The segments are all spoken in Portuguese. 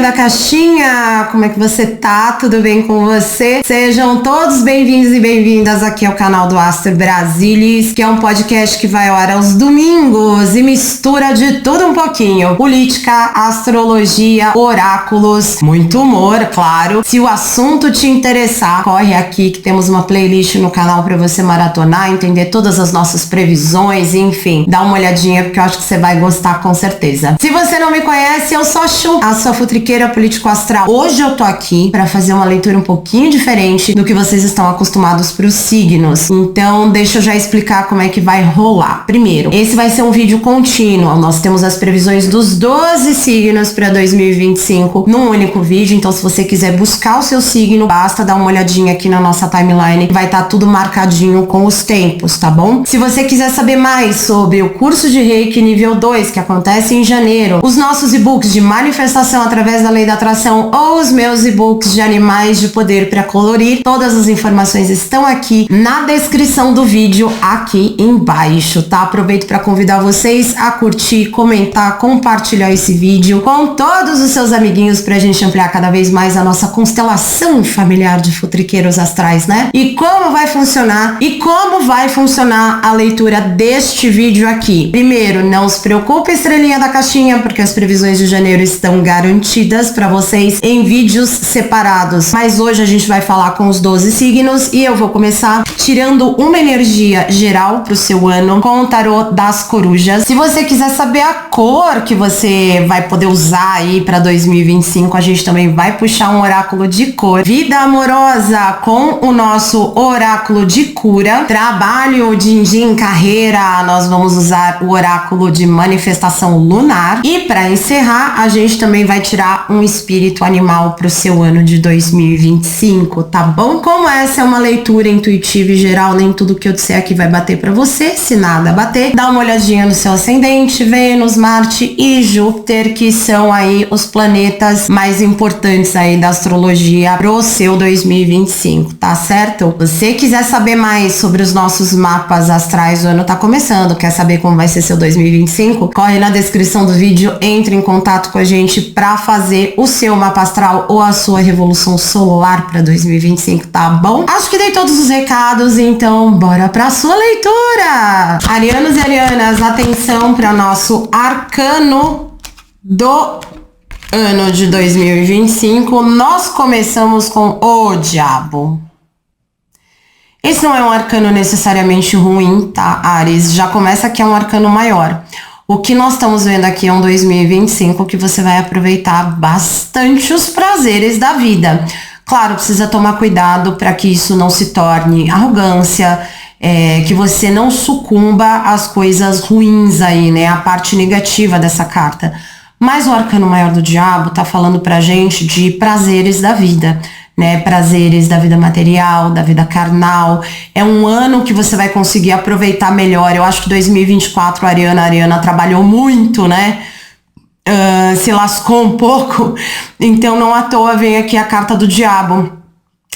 da caixinha, como é que você tá? Tudo bem com você? Sejam todos bem-vindos e bem-vindas aqui ao canal do Astro Brasilis, que é um podcast que vai ao ar aos domingos e mistura de tudo um pouquinho: política, astrologia, oráculos, muito humor, claro. Se o assunto te interessar, corre aqui que temos uma playlist no canal para você maratonar, entender todas as nossas previsões, enfim, dá uma olhadinha porque eu acho que você vai gostar com certeza. Se você não me conhece, eu sou a Chu, a sua futriqueira político astral. Hoje eu tô aqui para fazer uma leitura um pouquinho diferente do que vocês estão acostumados para os signos. Então, deixa eu já explicar como é que vai rolar. Primeiro, esse vai ser um vídeo contínuo. Nós temos as previsões dos 12 signos para 2025 num único vídeo. Então, se você quiser buscar o seu signo, basta dar uma olhadinha aqui na nossa timeline. Vai estar tudo marcadinho com os tempos, tá bom? Se você quiser saber mais sobre o curso de Reiki nível 2, que acontece em janeiro, os nossos e-books de manifestação através da lei da atração ou os meus e-books de animais de poder para colorir, todas as informações estão aqui na descrição do vídeo aqui embaixo, tá? Aproveito para convidar vocês a curtir, comentar, compartilhar esse vídeo com todos os seus amiguinhos pra gente ampliar cada vez mais a nossa constelação familiar de futriqueiros astrais, né? E como vai funcionar a leitura deste vídeo aqui? Primeiro, não se preocupe, estrelinha da caixinha, porque as previsões de janeiro estão garantidas para vocês em vídeos separados. Mas hoje a gente vai falar com os 12 signos e eu vou começar tirando uma energia geral pro seu ano com o tarô das corujas. Se você quiser saber a cor que você vai poder usar aí para 2025, a gente também vai puxar um oráculo de cor. Vida amorosa com o nosso oráculo de cura. Trabalho, din-din, carreira, nós vamos usar o oráculo de manifestação lunar. E para encerrar, a gente também vai tirar um espírito animal pro seu ano de 2025, tá bom? Como essa é uma leitura intuitiva e geral, nem tudo que eu disser aqui vai bater para você. Se nada bater, dá uma olhadinha no seu ascendente, Vênus, Marte e Júpiter, que são aí os planetas mais importantes aí da astrologia pro seu 2025, tá certo? Se você quiser saber mais sobre os nossos mapas astrais, o ano tá começando, quer saber como vai ser seu 2025? Corre na descrição do vídeo, entre em contato com a gente para fazer o seu mapa astral ou a sua revolução solar para 2025, tá bom? Acho que dei todos os recados, então bora pra sua leitura! Arianos e arianas, atenção para nosso arcano do ano de 2025. Nós começamos com o Diabo. Esse não é um arcano necessariamente ruim, tá, Áries? Já começa que é um arcano maior. O que nós estamos vendo aqui é um 2025 que você vai aproveitar bastante os prazeres da vida. Claro, precisa tomar cuidado para que isso não se torne arrogância, que você não sucumba às coisas ruins aí, né? A parte negativa dessa carta. Mas o arcano maior do Diabo tá falando pra gente de prazeres da vida, né? Prazeres da vida material, da vida carnal. É um ano que você vai conseguir aproveitar melhor. Eu acho que 2024 a Ariana trabalhou muito, né? Se lascou um pouco. Então não à toa vem aqui a carta do Diabo.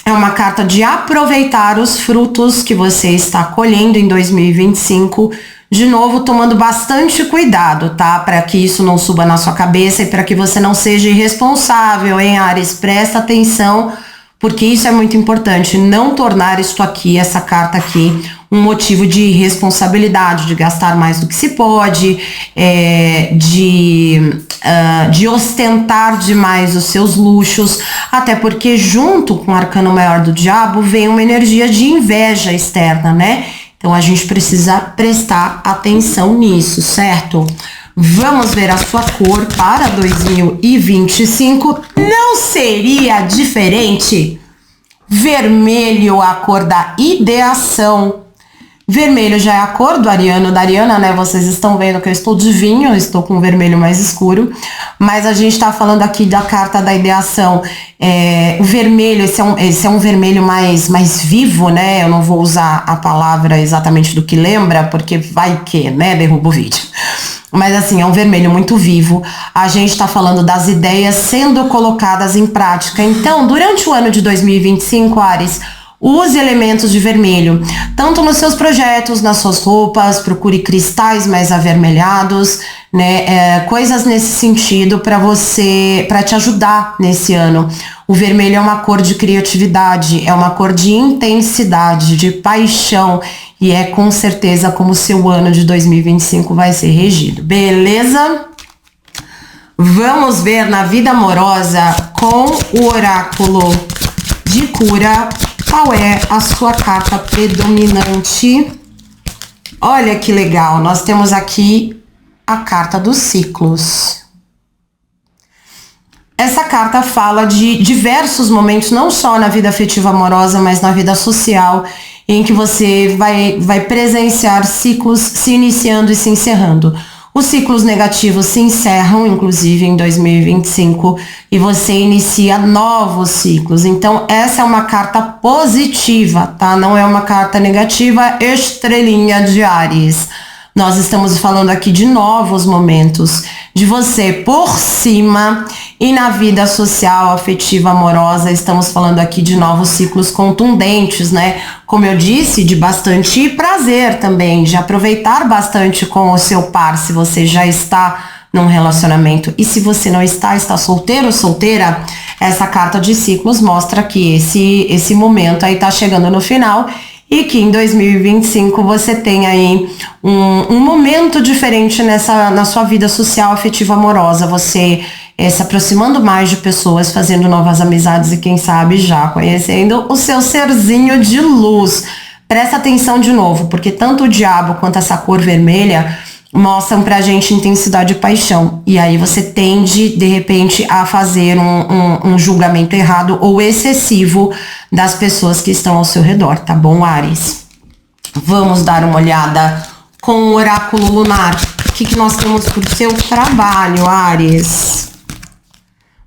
É uma carta de aproveitar os frutos que você está colhendo em 2025. De novo, tomando bastante cuidado, tá? Para que isso não suba na sua cabeça e para que você não seja irresponsável, hein, Áries? Presta atenção, porque isso é muito importante. Não tornar isto aqui, essa carta aqui, um motivo de irresponsabilidade, de gastar mais do que se pode, de ostentar demais os seus luxos, até porque junto com o arcano maior do Diabo vem uma energia de inveja externa, né? Então a gente precisa prestar atenção nisso, certo? Vamos ver a sua cor para 2025. Não seria diferente? Vermelho, a cor da ideação. Vermelho já é a cor do Ariano, da Ariana, né? Vocês estão vendo que eu estou de vinho, eu estou com vermelho mais escuro. Mas a gente tá falando aqui da carta da ideação. O vermelho, esse é um vermelho mais vivo, né? Eu não vou usar a palavra exatamente do que lembra, porque vai que, né? Derruba o vídeo. Mas assim, é um vermelho muito vivo. A gente tá falando das ideias sendo colocadas em prática. Então, durante o ano de 2025, Áries, use elementos de vermelho, tanto nos seus projetos, nas suas roupas, procure cristais mais avermelhados, né? Coisas nesse sentido para te ajudar nesse ano. O vermelho é uma cor de criatividade, é uma cor de intensidade, de paixão, e é com certeza como o seu ano de 2025 vai ser regido, beleza? Vamos ver na vida amorosa com o oráculo de cura qual é a sua carta predominante. Olha que legal, nós temos aqui a carta dos ciclos. Essa carta fala de diversos momentos, não só na vida afetiva amorosa, mas na vida social, em que você vai presenciar ciclos se iniciando e se encerrando. Os ciclos negativos se encerram, inclusive, em 2025, e você inicia novos ciclos. Então, essa é uma carta positiva, tá? Não é uma carta negativa, estrelinha de Áries. Nós estamos falando aqui de novos momentos, de você por cima, e na vida social, afetiva, amorosa, estamos falando aqui de novos ciclos contundentes, né? Como eu disse, de bastante prazer também, de aproveitar bastante com o seu par, se você já está num relacionamento. E se você não está solteiro ou solteira, essa carta de ciclos mostra que esse momento aí tá chegando no final, e que em 2025 você tem aí um momento diferente na sua vida social, afetiva, amorosa. Você se aproximando mais de pessoas, fazendo novas amizades e quem sabe já conhecendo o seu serzinho de luz. Presta atenção de novo, porque tanto o diabo quanto essa cor vermelha mostram pra gente intensidade e paixão. E aí você tende, de repente, a fazer um julgamento errado ou excessivo das pessoas que estão ao seu redor, tá bom, Áries? Vamos dar uma olhada com o oráculo lunar. O que nós temos por seu trabalho, Áries?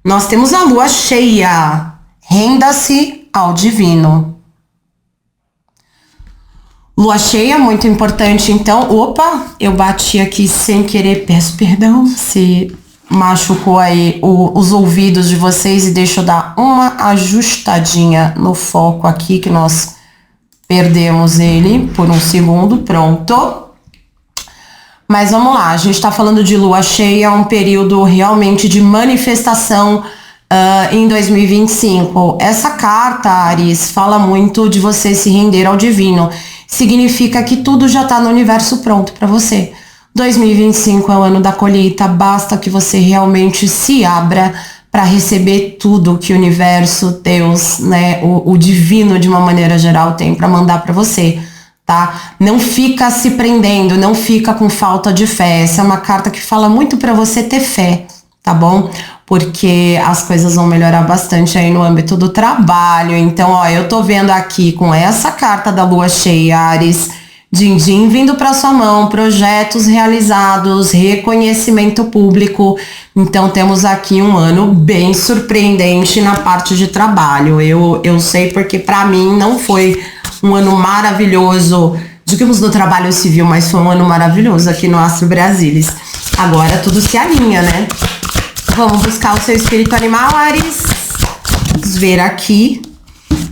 Nós temos a lua cheia. Renda-se ao divino. Lua cheia, muito importante, então, opa, eu bati aqui sem querer, peço perdão se machucou aí os ouvidos de vocês, e deixa eu dar uma ajustadinha no foco aqui, que nós perdemos ele por um segundo, pronto. Mas vamos lá, a gente tá falando de lua cheia, um período realmente de manifestação em 2025. Essa carta, Áries, fala muito de você se render ao divino. Significa que tudo já está no universo pronto para você. 2025 é o ano da colheita, basta que você realmente se abra para receber tudo que o universo, Deus, né, o divino de uma maneira geral tem para mandar para você, tá? Não fica se prendendo, não fica com falta de fé. Essa é uma carta que fala muito para você ter fé, tá bom? Porque as coisas vão melhorar bastante aí no âmbito do trabalho. Então, ó, eu tô vendo aqui com essa carta da lua cheia, Áries, din-din vindo para sua mão, projetos realizados, reconhecimento público. Então, temos aqui um ano bem surpreendente na parte de trabalho. Eu sei porque para mim não foi um ano maravilhoso, digamos, no trabalho civil, mas foi um ano maravilhoso aqui no Astro Brasilis. Agora tudo se alinha, né? Vamos buscar o seu espírito animal, Áries. Vamos ver aqui.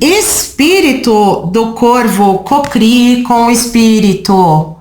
Espírito do corvo, cocrie com o espírito.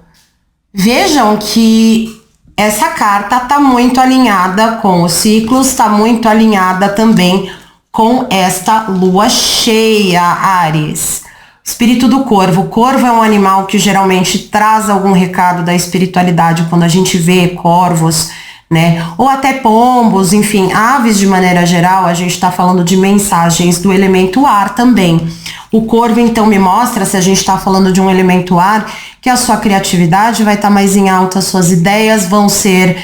Vejam que essa carta está muito alinhada com os ciclos, está muito alinhada também com esta lua cheia, Áries. Espírito do corvo. O corvo é um animal que geralmente traz algum recado da espiritualidade. Quando a gente vê corvos, né, ou até pombos, enfim, aves de maneira geral, a gente está falando de mensagens do elemento ar também. O corvo, então, me mostra, se a gente está falando de um elemento ar, que a sua criatividade vai estar mais em alta, suas ideias vão ser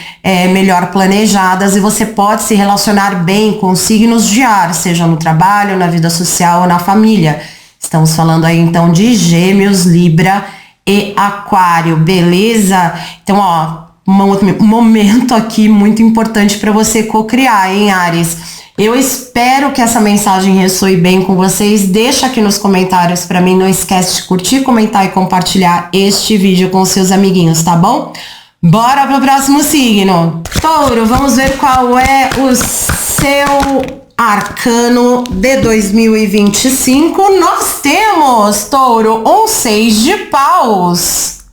melhor planejadas, e você pode se relacionar bem com signos de ar, seja no trabalho, na vida social ou na família. Estamos falando aí, então, de Gêmeos, Libra e Aquário, beleza? Então, ó, um momento aqui muito importante para você cocriar, hein, Áries? Eu espero que essa mensagem ressoe bem com vocês. Deixa aqui nos comentários para mim. Não esquece de curtir, comentar e compartilhar este vídeo com seus amiguinhos, tá bom? Bora pro próximo signo. Touro, vamos ver qual é o seu arcano de 2025. Nós temos, Touro, um 6 de paus.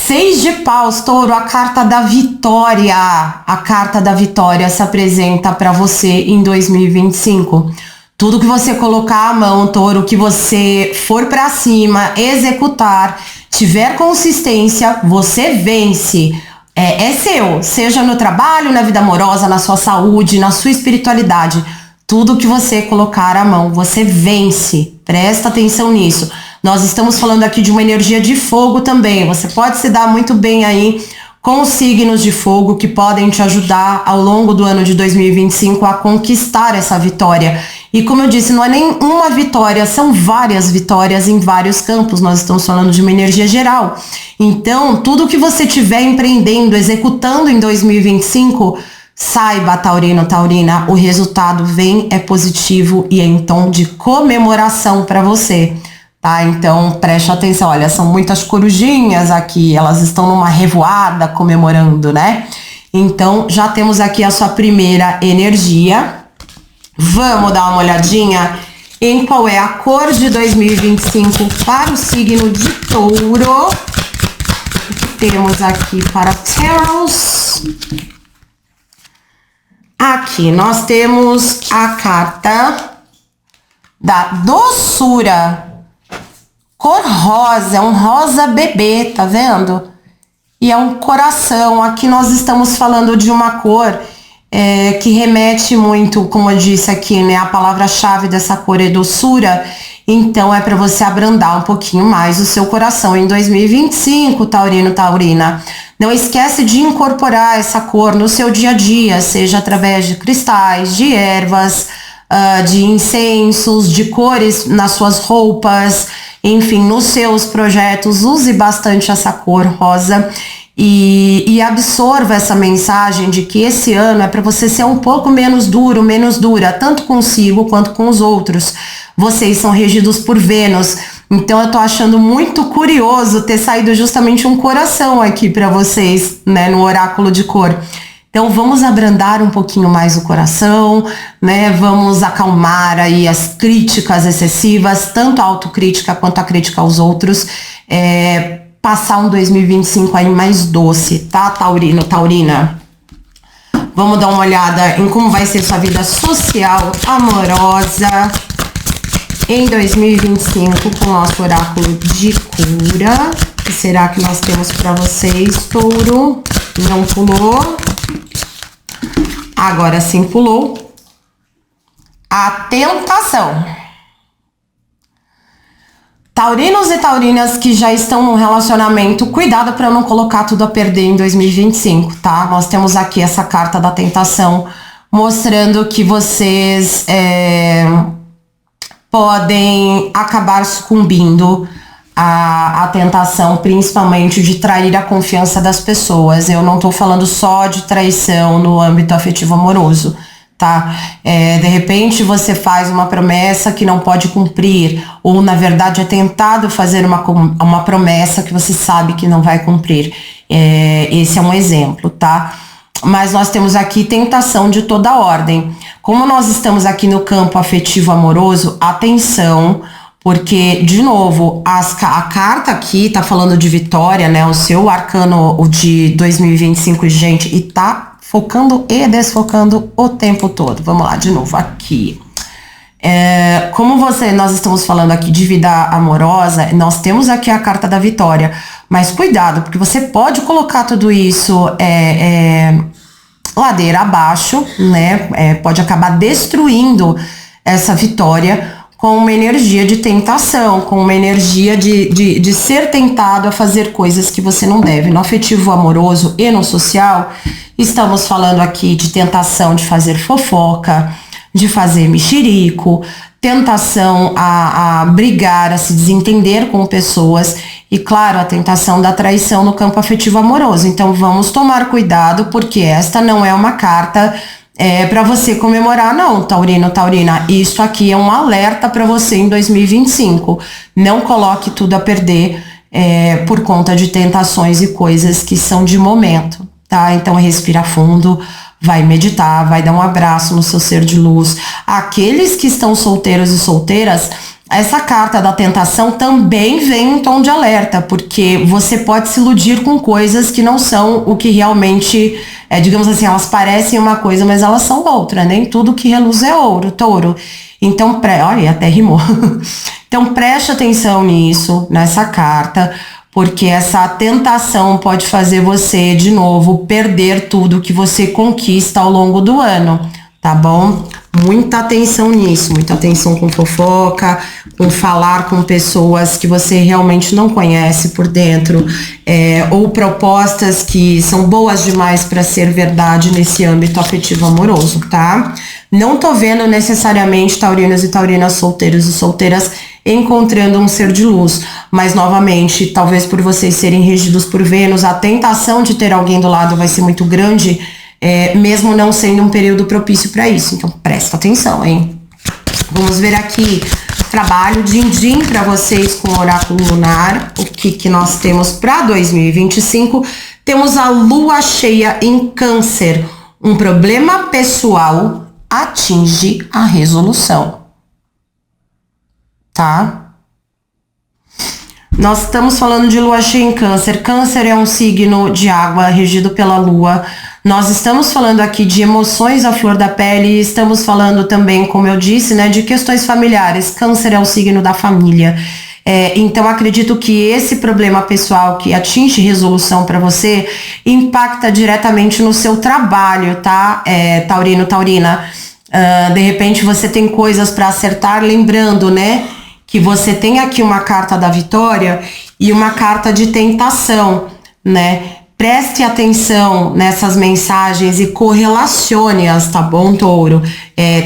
Seis de paus, touro, a carta da vitória. A carta da vitória se apresenta para você em 2025. Tudo que você colocar a mão, touro, que você for para cima, executar, tiver consistência, você vence. É seu, seja no trabalho, na vida amorosa, na sua saúde, na sua espiritualidade. Tudo que você colocar a mão, você vence. Presta atenção nisso. Nós estamos falando aqui de uma energia de fogo também. Você pode se dar muito bem aí com os signos de fogo que podem te ajudar ao longo do ano de 2025 a conquistar essa vitória. E como eu disse, não é nem uma vitória, são várias vitórias em vários campos. Nós estamos falando de uma energia geral. Então, tudo que você estiver empreendendo, executando em 2025, saiba, taurino, taurina, o resultado vem, é positivo e é em tom de comemoração para você. Tá, então preste atenção, olha, são muitas corujinhas aqui, elas estão numa revoada comemorando, né? Então já temos aqui a sua primeira energia. Vamos dar uma olhadinha em qual é a cor de 2025 para o signo de touro. O que temos aqui para Taros? Aqui nós temos a carta da doçura. Cor rosa, é um rosa bebê, tá vendo? E é um coração. Aqui nós estamos falando de uma cor que remete muito, como eu disse aqui, né? A palavra-chave dessa cor é doçura. Então é para você abrandar um pouquinho mais o seu coração em 2025, taurino, taurina. Não esquece de incorporar essa cor no seu dia a dia, seja através de cristais, de ervas, de incensos, de cores nas suas roupas, enfim, nos seus projetos. Use bastante essa cor rosa e absorva essa mensagem de que esse ano é para você ser um pouco menos duro, menos dura, tanto consigo quanto com os outros. Vocês são regidos por Vênus, então eu tô achando muito curioso ter saído justamente um coração aqui para vocês, né, no oráculo de cor. Então vamos abrandar um pouquinho mais o coração, né? Vamos acalmar aí as críticas excessivas, tanto a autocrítica quanto a crítica aos outros. Passar um 2025 aí mais doce, tá, taurino, taurina? Vamos dar uma olhada em como vai ser sua vida social, amorosa, em 2025 com o nosso oráculo de cura. O que será que nós temos para vocês, touro? Não pulou. Agora sim pulou. A tentação. Taurinos e taurinas que já estão num relacionamento, cuidado para não colocar tudo a perder em 2025, tá? Nós temos aqui essa carta da tentação, mostrando que vocês podem acabar sucumbindo à tentação, principalmente de trair a confiança das pessoas. Eu não tô falando só de traição no âmbito afetivo amoroso, tá? De repente você faz uma promessa que não pode cumprir, ou na verdade é tentado fazer uma promessa que você sabe que não vai cumprir. Esse é um exemplo, tá? Mas nós temos aqui tentação de toda ordem. Como nós estamos aqui no campo afetivo amoroso, atenção, porque, de novo, a carta aqui tá falando de vitória, né? O seu arcano de 2025, gente, e tá focando e desfocando o tempo todo. Vamos lá, de novo, aqui. Nós estamos falando aqui de vida amorosa, nós temos aqui a carta da vitória, mas cuidado, porque você pode colocar tudo isso ladeira abaixo, né? Pode acabar destruindo essa vitória com uma energia de tentação, com uma energia de ser tentado a fazer coisas que você não deve. No afetivo amoroso e no social, estamos falando aqui de tentação de fazer fofoca, de fazer mexerico, tentação a brigar, a se desentender com pessoas e, claro, a tentação da traição no campo afetivo amoroso. Então vamos tomar cuidado, porque esta não é uma carta para você comemorar, não, taurino, taurina. Isso aqui é um alerta para você em 2025. Não coloque tudo a perder por conta de tentações e coisas que são de momento, tá? Então respira fundo, vai meditar, vai dar um abraço no seu ser de luz. Aqueles que estão solteiros e solteiras, essa carta da tentação também vem em tom de alerta, porque você pode se iludir com coisas que não são o que realmente, digamos assim, elas parecem uma coisa, mas elas são outra. Nem tudo que reluz é ouro, touro. Então, olha, até rimou. Então, preste atenção nisso, nessa carta, porque essa tentação pode fazer você, de novo, perder tudo que você conquista ao longo do ano, tá bom? Muita atenção nisso, muita atenção com fofoca, com falar com pessoas que você realmente não conhece por dentro, ou propostas que são boas demais para ser verdade nesse âmbito afetivo amoroso, tá? Não tô vendo necessariamente taurinos e taurinas solteiros e solteiras encontrando um ser de luz, mas novamente, talvez por vocês serem regidos por Vênus, a tentação de ter alguém do lado vai ser muito grande, mesmo não sendo um período propício para isso. Então presta atenção, hein? Vamos ver aqui, trabalho din-din para vocês com o oráculo lunar. O que nós temos para 2025? Temos a lua cheia em Câncer. Um problema pessoal atinge a resolução, tá? Nós estamos falando de lua cheia em Câncer. Câncer é um signo de água regido pela lua. Nós estamos falando aqui de emoções à flor da pele e estamos falando também, como eu disse, né, de questões familiares. Câncer é o signo da família. Então, acredito que esse problema pessoal que atinge resolução para você impacta diretamente no seu trabalho, tá? Taurino, taurina. De repente você tem coisas para acertar, lembrando, né, que você tem aqui uma carta da vitória e uma carta de tentação, né? Preste atenção nessas mensagens e correlacione-as, tá bom, touro?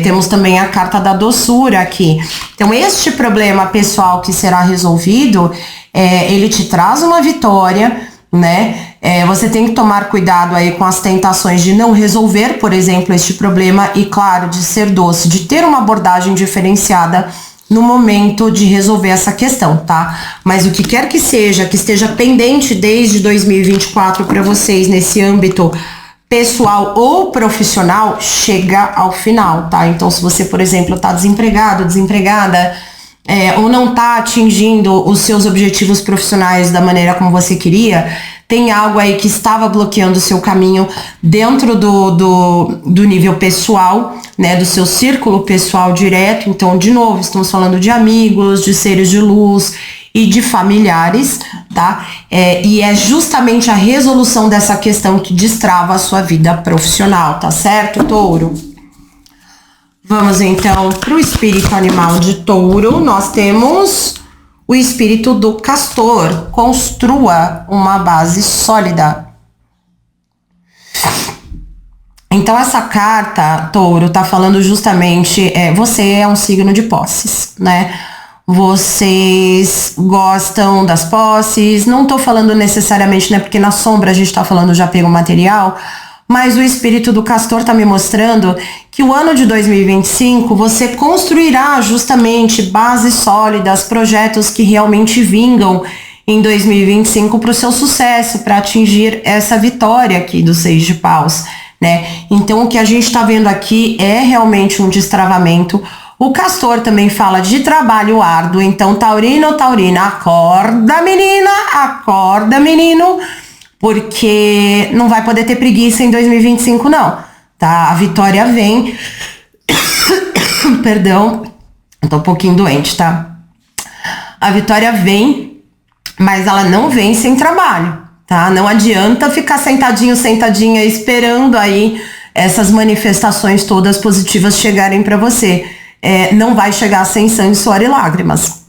Temos também a carta da doçura aqui. Então, este problema pessoal que será resolvido, ele te traz uma vitória, né? Você tem que tomar cuidado aí com as tentações de não resolver, por exemplo, este problema e, claro, de ser doce, de ter uma abordagem diferenciada no momento de resolver essa questão, tá? Mas o que quer que seja, que esteja pendente desde 2024 para vocês nesse âmbito pessoal ou profissional, chega ao final, tá? Então, se você, por exemplo, tá desempregado, desempregada, ou não tá atingindo os seus objetivos profissionais da maneira como você queria, tem algo aí que estava bloqueando o seu caminho dentro do nível pessoal, né, do seu círculo pessoal direto. Então, de novo, estamos falando de amigos, de seres de luz e de familiares, tá? E é justamente a resolução dessa questão que destrava a sua vida profissional, tá certo, touro? Vamos então para o espírito animal de touro. Nós temos o espírito do castor. Construa uma base sólida. Então essa carta, touro, tá falando justamente, você é um signo de posses, né? Vocês gostam das posses, não tô falando necessariamente, né, porque na sombra a gente tá falando de apego material, mas o espírito do castor tá me mostrando que o ano de 2025 você construirá justamente bases sólidas, projetos que realmente vingam em 2025 para o seu sucesso, para atingir essa vitória aqui do 6 de paus, né? Então o que a gente está vendo aqui é realmente um destravamento. O castor também fala de trabalho árduo, então taurino ou taurina, acorda menina, acorda menino, porque não vai poder ter preguiça em 2025 não, tá? A vitória vem, perdão, eu tô um pouquinho doente, tá? A vitória vem, mas ela não vem sem trabalho, tá? Não adianta ficar sentadinho, sentadinha, esperando aí essas manifestações todas positivas chegarem para você. Não vai chegar sem sangue, suor e lágrimas.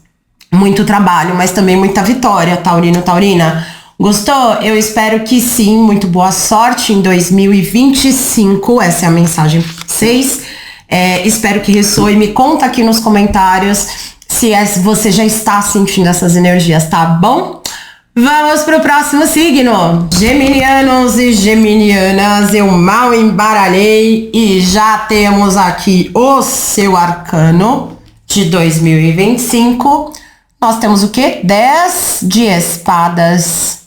Muito trabalho, mas também muita vitória, taurino, taurina. Gostou? Eu espero que sim. Muito boa sorte em 2025. Essa é a mensagem para vocês. Espero que ressoe. Me conta aqui nos comentários se você já está sentindo essas energias, tá bom? Vamos para o próximo signo. Geminianos e geminianas, eu mal embaralhei e já temos aqui o seu arcano de 2025. Nós temos o quê? 10 de espadas.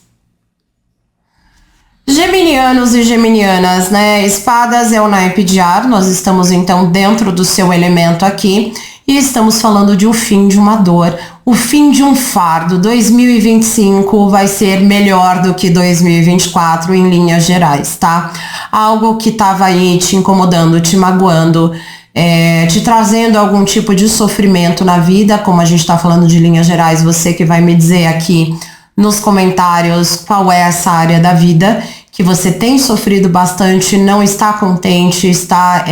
Geminianos e geminianas, né? Espadas é o naipe de ar, nós estamos então dentro do seu elemento aqui e estamos falando de o fim de uma dor, o fim de um fardo. 2025 vai ser melhor do que 2024 em linhas gerais, tá? Algo que estava aí te incomodando, te magoando, te trazendo algum tipo de sofrimento na vida, como a gente está falando de linhas gerais, você que vai me dizer aqui nos comentários qual é essa área da vida que você tem sofrido bastante, não está contente, está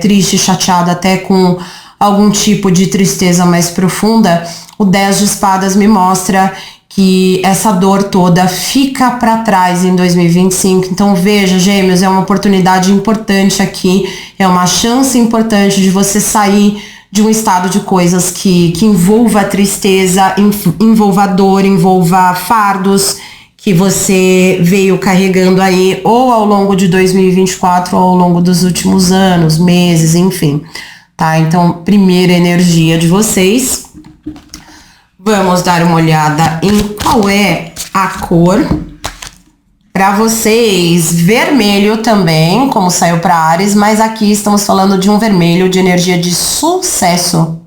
triste, chateado, até com algum tipo de tristeza mais profunda. O 10 de espadas me mostra que essa dor toda fica para trás em 2025. Então veja, Gêmeos, é uma oportunidade importante aqui, é uma chance importante de você sair de um estado de coisas que envolva tristeza, envolva dor, envolva fardos que você veio carregando aí ou ao longo de 2024 ou ao longo dos últimos anos, meses, enfim, tá? Então, primeira energia de vocês. Vamos dar uma olhada em qual é a cor para vocês. Vermelho também, como saiu para Áries, mas aqui estamos falando de um vermelho de energia de sucesso.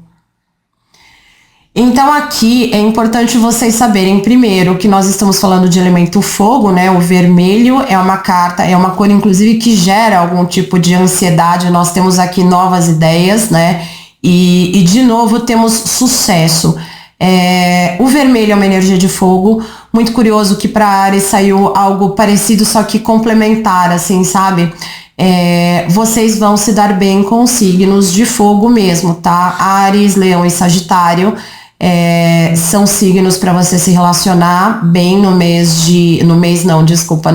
Então aqui é importante vocês saberem primeiro que nós estamos falando de elemento fogo, né? O vermelho é uma carta, é uma cor inclusive que gera algum tipo de ansiedade. Nós temos aqui novas ideias, né? E de novo temos sucesso. O vermelho é uma energia de fogo. Muito curioso que para Áries saiu algo parecido, só que complementar, assim, sabe? Vocês vão se dar bem com signos de fogo mesmo, tá? Áries, Leão e Sagitário são signos para você se relacionar bem no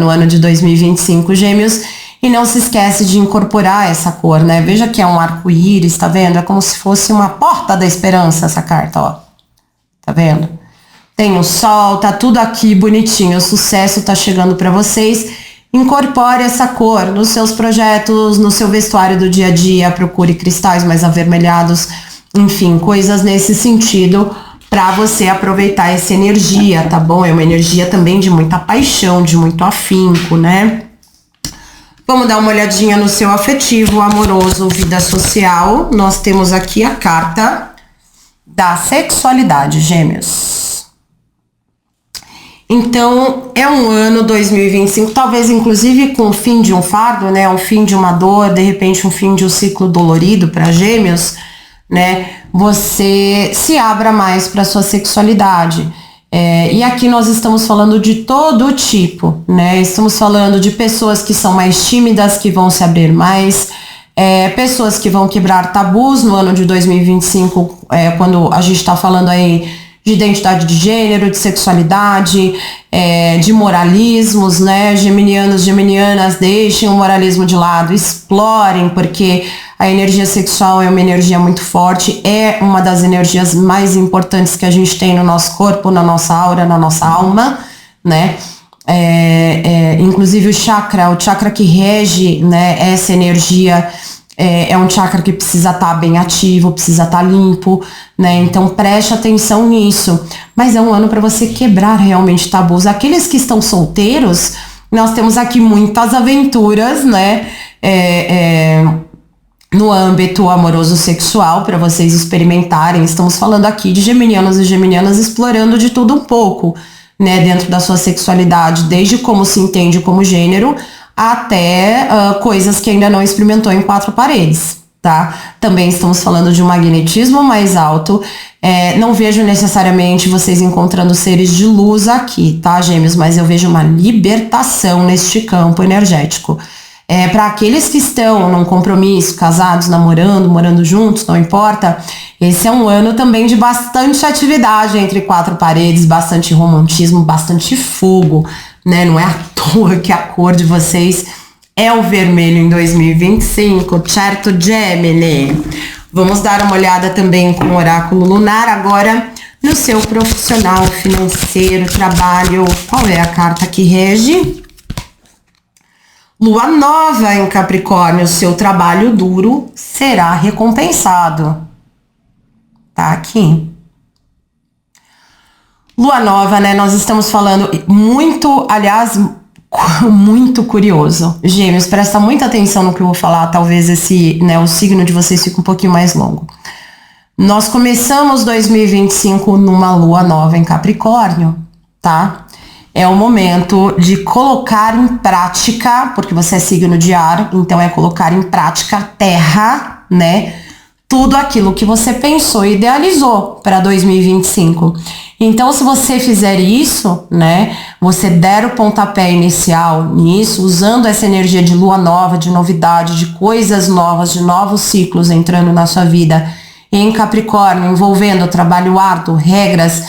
ano de 2025, Gêmeos. E não se esquece de incorporar essa cor, né? Veja que é um arco-íris, tá vendo? É como se fosse uma porta da esperança essa carta, ó. Tá vendo? Tem o sol, tá tudo aqui bonitinho, o sucesso tá chegando para vocês. Incorpore essa cor nos seus projetos, no seu vestuário do dia a dia, procure cristais mais avermelhados, enfim, coisas nesse sentido para você aproveitar essa energia, tá bom? É uma energia também de muita paixão, de muito afinco, né? Vamos dar uma olhadinha no seu afetivo, amoroso, vida social. Nós temos aqui a carta da sexualidade, Gêmeos. Então, é um ano 2025, talvez inclusive com o fim de um fardo, né? O fim de uma dor, de repente um fim de um ciclo dolorido para Gêmeos, né? Você se abra mais para sua sexualidade. E aqui nós estamos falando de todo tipo, né? Estamos falando de pessoas que são mais tímidas, que vão se abrir mais, pessoas que vão quebrar tabus no ano de 2025, quando a gente está falando aí de identidade de gênero, de sexualidade, de moralismos, né? Geminianos, geminianas, deixem o moralismo de lado, explorem, porque a energia sexual é uma energia muito forte, é uma das energias mais importantes que a gente tem no nosso corpo, na nossa aura, na nossa alma, né? Inclusive o chakra que rege, né, essa energia é um chakra que precisa estar bem ativo, precisa estar limpo, né? Então preste atenção nisso. Mas é um ano para você quebrar realmente tabus. Aqueles que estão solteiros, nós temos aqui muitas aventuras, né? No âmbito amoroso sexual, para vocês experimentarem. Estamos falando aqui de geminianos e geminianas explorando de tudo um pouco, né, dentro da sua sexualidade, desde como se entende como gênero, até coisas que ainda não experimentou em quatro paredes, tá? Também estamos falando de um magnetismo mais alto. Não vejo necessariamente vocês encontrando seres de luz aqui, tá, Gêmeos? Mas eu vejo uma libertação neste campo energético. Para aqueles que estão num compromisso, casados, namorando, morando juntos, não importa, esse é um ano também de bastante atividade entre quatro paredes, bastante romantismo, bastante fogo, né? Não é à toa que a cor de vocês é o vermelho em 2025, certo, Gemini? Vamos dar uma olhada também com o oráculo lunar agora no seu profissional, financeiro, trabalho. Qual é a carta que rege? Lua nova em Capricórnio, seu trabalho duro será recompensado. Tá aqui. Lua nova, né? Nós estamos falando muito, aliás, muito curioso. Gêmeos, presta muita atenção no que eu vou falar, talvez o signo de vocês fique um pouquinho mais longo. Nós começamos 2025 numa lua nova em Capricórnio, tá? É o momento de colocar em prática, porque você é signo de ar, então é colocar em prática terra, né? Tudo aquilo que você pensou e idealizou para 2025. Então, se você fizer isso, né? Você der o pontapé inicial nisso, usando essa energia de lua nova, de novidade, de coisas novas, de novos ciclos entrando na sua vida, em Capricórnio, envolvendo trabalho árduo, regras,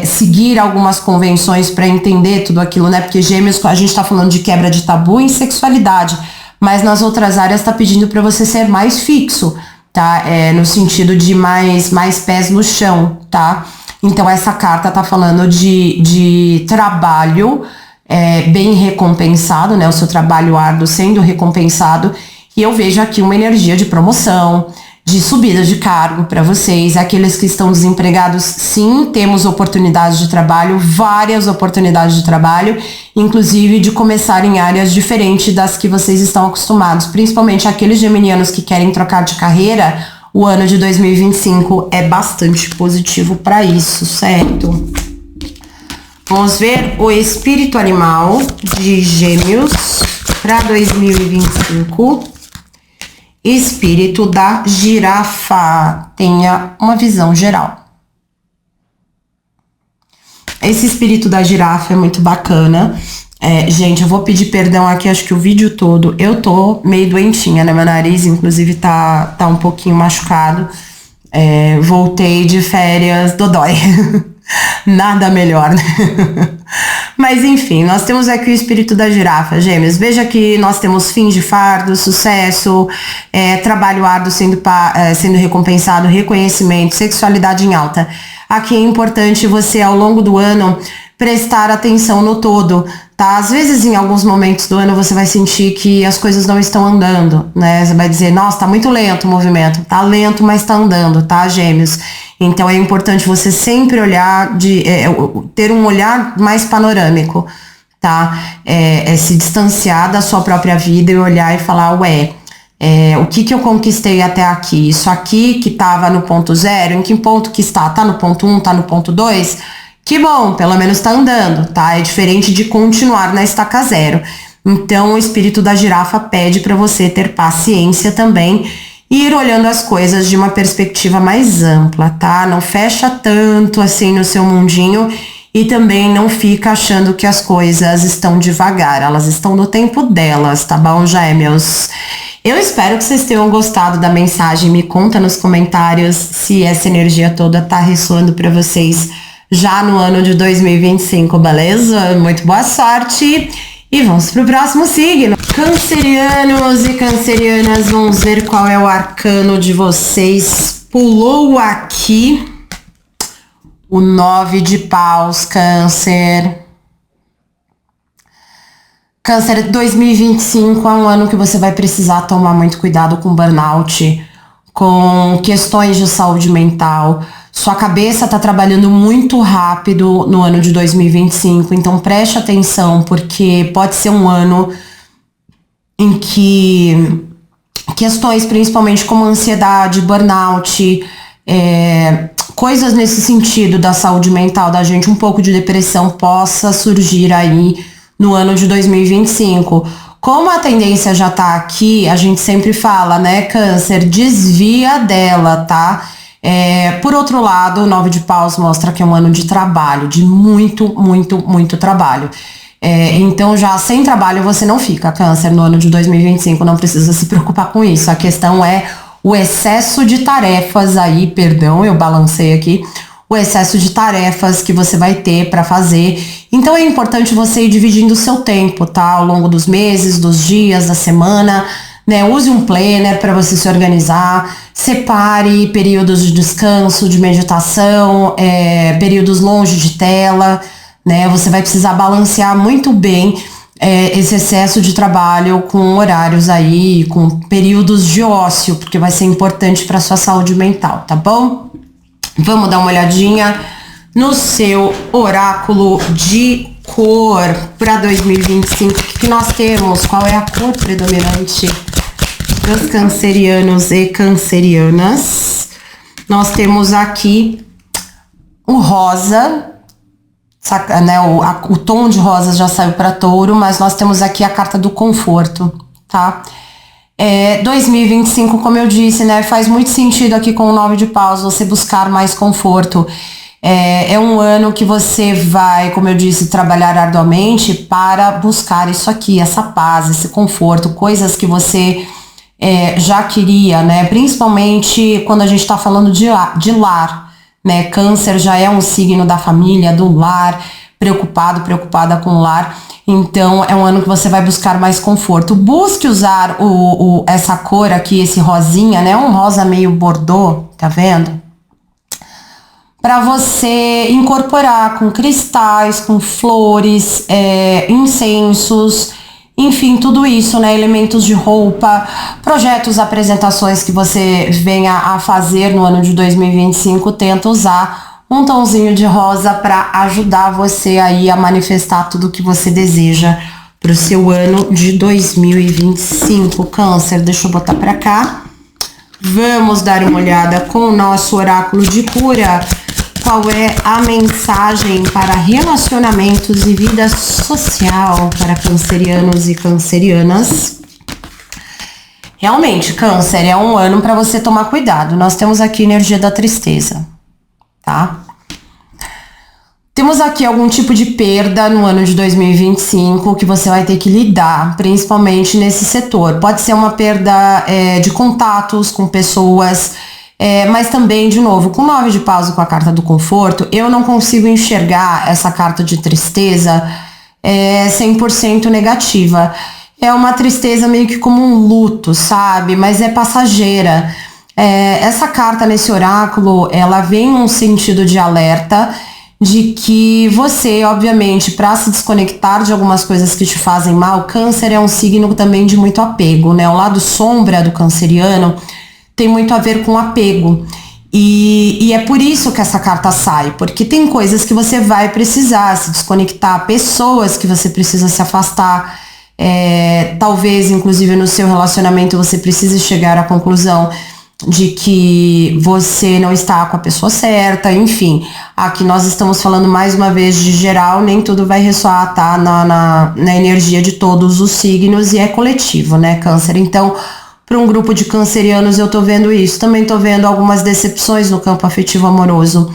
seguir algumas convenções para entender tudo aquilo, né? Porque Gêmeos, a gente está falando de quebra de tabu em sexualidade, mas nas outras áreas está pedindo para você ser mais fixo, tá? No sentido de mais pés no chão, tá? Então essa carta tá falando de trabalho bem recompensado, né? O seu trabalho árduo sendo recompensado, e eu vejo aqui uma energia de promoção, de subida de cargo para vocês. Aqueles que estão desempregados, sim, temos oportunidades de trabalho, várias oportunidades de trabalho, inclusive de começar em áreas diferentes das que vocês estão acostumados, principalmente aqueles geminianos que querem trocar de carreira. O ano de 2025 é bastante positivo para isso, certo? Vamos ver o espírito animal de Gêmeos para 2025. Espírito da girafa. Tenha uma visão geral. Esse espírito da girafa é muito bacana. Gente, eu vou pedir perdão aqui, acho que o vídeo todo eu tô meio doentinha, né? Meu nariz, inclusive, tá um pouquinho machucado. Voltei de férias, dodói. Nada melhor, né? Mas enfim, nós temos aqui o espírito da girafa, Gêmeos. Veja que nós temos fim de fardo, sucesso, trabalho árduo sendo recompensado, reconhecimento, sexualidade em alta. Aqui é importante você, ao longo do ano, prestar atenção no todo, tá? Às vezes, em alguns momentos do ano, você vai sentir que as coisas não estão andando, né? Você vai dizer, nossa, tá muito lento o movimento. Tá lento, mas tá andando, tá, Gêmeos? Então, é importante você sempre olhar, ter um olhar mais panorâmico, tá? Se distanciar da sua própria vida e olhar e falar, o que eu conquistei até aqui? Isso aqui que tava no ponto 0, em que ponto que está? Tá no ponto 1, tá no ponto 2? Que bom, pelo menos tá andando, tá? É diferente de continuar na estaca 0. Então, o espírito da girafa pede para você ter paciência também e ir olhando as coisas de uma perspectiva mais ampla, tá? Não fecha tanto assim no seu mundinho e também não fica achando que as coisas estão devagar. Elas estão no tempo delas, tá bom, Gêmeos? Eu espero que vocês tenham gostado da mensagem. Me conta nos comentários se essa energia toda tá ressoando para vocês já no ano de 2025, beleza? Muito boa sorte e vamos pro próximo signo. Cancerianos e cancerianas, vamos ver qual é o arcano de vocês. Pulou aqui o 9 de paus, Câncer. Câncer, 2025 é um ano que você vai precisar tomar muito cuidado com burnout, com questões de saúde mental. Sua cabeça está trabalhando muito rápido no ano de 2025, então preste atenção, porque pode ser um ano em que questões principalmente como ansiedade, burnout, coisas nesse sentido da saúde mental da gente, um pouco de depressão possa surgir aí no ano de 2025. Como a tendência já tá aqui, a gente sempre fala, né, Câncer, desvia dela, tá? Por outro lado, o 9 de paus mostra que é um ano de trabalho, de muito, muito, muito trabalho. Então, já sem trabalho você não fica, Câncer, no ano de 2025, não precisa se preocupar com isso. A questão é o excesso de tarefas aí, perdão, eu balancei aqui, o excesso de tarefas que você vai ter para fazer. Então, é importante você ir dividindo o seu tempo, tá? Ao longo dos meses, dos dias, da semana, né? Use um planner para você se organizar, separe períodos de descanso, de meditação, períodos longe de tela, né? Você vai precisar balancear muito bem esse excesso de trabalho com horários aí, com períodos de ócio, porque vai ser importante para sua saúde mental, tá bom? Vamos dar uma olhadinha no seu oráculo de cor para 2025? O que nós temos? Qual é a cor predominante dos cancerianos e cancerianas? Nós temos aqui o rosa, né? O tom de rosa já saiu para touro, mas nós temos aqui a carta do conforto, tá? 2025, como eu disse, né? Faz muito sentido aqui com o 9 de paus você buscar mais conforto. É um ano que você vai, como eu disse, trabalhar arduamente para buscar isso aqui, essa paz, esse conforto, coisas que você já queria, né? Principalmente quando a gente está falando de lar, né? Câncer já é um signo da família, do lar, preocupada com o lar. Então, é um ano que você vai buscar mais conforto. Busque usar essa cor aqui, esse rosinha, né? Um rosa meio bordô, tá vendo? Para você incorporar com cristais, com flores, incensos, enfim, tudo isso, né? Elementos de roupa, projetos, apresentações que você venha a fazer no ano de 2025, tenta usar um tomzinho de rosa para ajudar você aí a manifestar tudo que você deseja para o seu ano de 2025. Câncer, deixa eu botar para cá. Vamos dar uma olhada com o nosso oráculo de cura. Qual é a mensagem para relacionamentos e vida social para cancerianos e cancerianas? Realmente, Câncer, é um ano para você tomar cuidado. Nós temos aqui energia da tristeza, tá? Temos aqui algum tipo de perda no ano de 2025 que você vai ter que lidar, principalmente nesse setor. Pode ser uma perda de contatos com pessoas, mas também, de novo, com 9 de paus e com a carta do conforto, eu não consigo enxergar essa carta de tristeza 100% negativa. É uma tristeza meio que como um luto, sabe? Mas é passageira. Essa carta nesse oráculo, ela vem num sentido de alerta de que você, obviamente, para se desconectar de algumas coisas que te fazem mal, Câncer é um signo também de muito apego, né? O lado sombra do canceriano tem muito a ver com apego. E é por isso que essa carta sai, porque tem coisas que você vai precisar se desconectar, pessoas que você precisa se afastar, talvez, inclusive, no seu relacionamento você precise chegar à conclusão de que você não está com a pessoa certa, enfim. Aqui nós estamos falando mais uma vez de geral, nem tudo vai ressoar, tá? Na energia de todos os signos e é coletivo, né, Câncer? Então, para um grupo de cancerianos eu tô vendo isso. Também tô vendo algumas decepções no campo afetivo amoroso.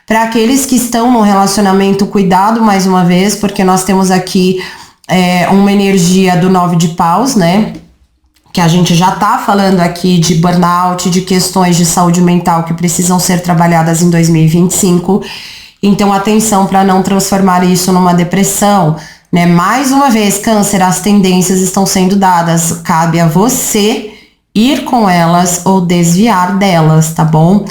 Para aqueles que estão no relacionamento, cuidado mais uma vez, porque nós temos aqui uma energia do 9 de paus, né? Que a gente já tá falando aqui de burnout, de questões de saúde mental que precisam ser trabalhadas em 2025. Então, atenção para não transformar isso numa depressão, né? Mais uma vez, Câncer, as tendências estão sendo dadas. Cabe a você ir com elas ou desviar delas, tá bom?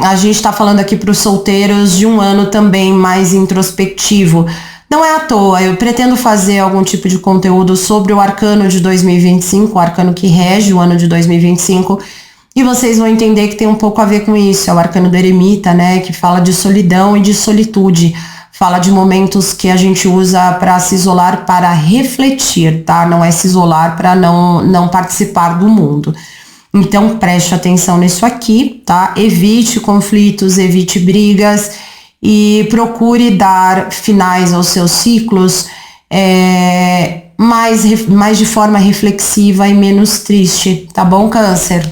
A gente tá falando aqui para os solteiros de um ano também mais introspectivo. Não é à toa, eu pretendo fazer algum tipo de conteúdo sobre o arcano de 2025, o arcano que rege o ano de 2025, e vocês vão entender que tem um pouco a ver com isso. É o arcano do eremita, né, que fala de solidão e de solitude, fala de momentos que a gente usa para se isolar, para refletir, tá? Não é se isolar para não participar do mundo. Então preste atenção nisso aqui, tá? Evite conflitos, evite brigas, e procure dar finais aos seus ciclos mais de forma reflexiva e menos triste, tá bom, Câncer?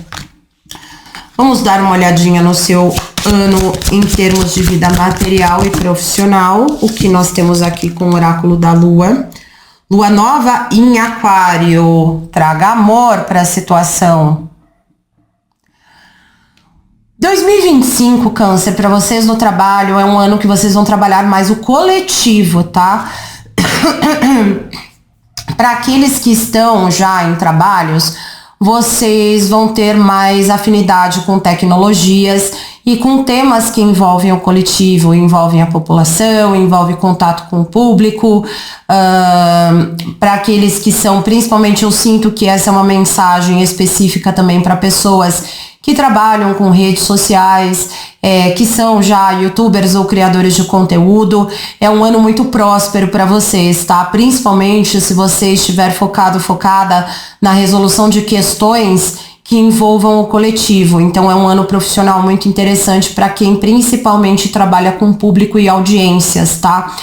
Vamos dar uma olhadinha no seu ano em termos de vida material e profissional. O que nós temos aqui com o oráculo da Lua. Lua nova em Aquário. Traga amor para a situação. 2025, Câncer, para vocês no trabalho, é um ano que vocês vão trabalhar mais o coletivo, tá? Para aqueles que estão já em trabalhos, vocês vão ter mais afinidade com tecnologias e com temas que envolvem o coletivo, envolvem a população, envolvem contato com o público. Para aqueles que são, principalmente eu sinto que essa é uma mensagem específica também para pessoas que trabalham com redes sociais, que são já youtubers ou criadores de conteúdo. É um ano muito próspero para vocês, tá? Principalmente se você estiver focada na resolução de questões que envolvam o coletivo. Então é um ano profissional muito interessante para quem principalmente trabalha com público e audiências, tá?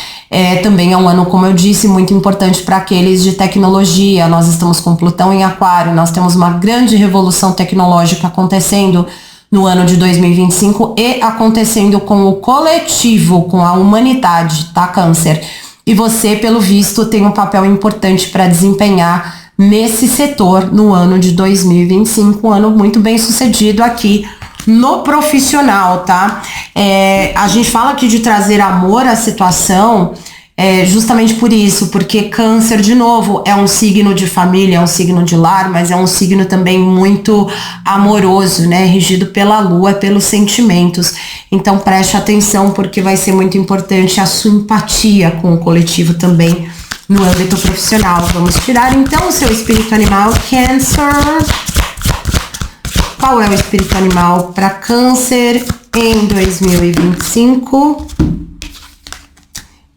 Também é um ano, como eu disse, muito importante para aqueles de tecnologia. Nós estamos com Plutão em Aquário, nós temos uma grande revolução tecnológica acontecendo no ano de 2025 e acontecendo com o coletivo, com a humanidade, tá, Câncer? E você, pelo visto, tem um papel importante para desempenhar nesse setor no ano de 2025, um ano muito bem sucedido aqui no profissional, tá? A gente fala aqui de trazer amor à situação, justamente por isso, porque Câncer, de novo, é um signo de família, é um signo de lar, mas é um signo também muito amoroso, né? Regido pela lua, pelos sentimentos. Então preste atenção, porque vai ser muito importante a sua empatia com o coletivo também no âmbito profissional. Vamos tirar então o seu espírito animal, Câncer. Qual é o espírito animal para Câncer em 2025?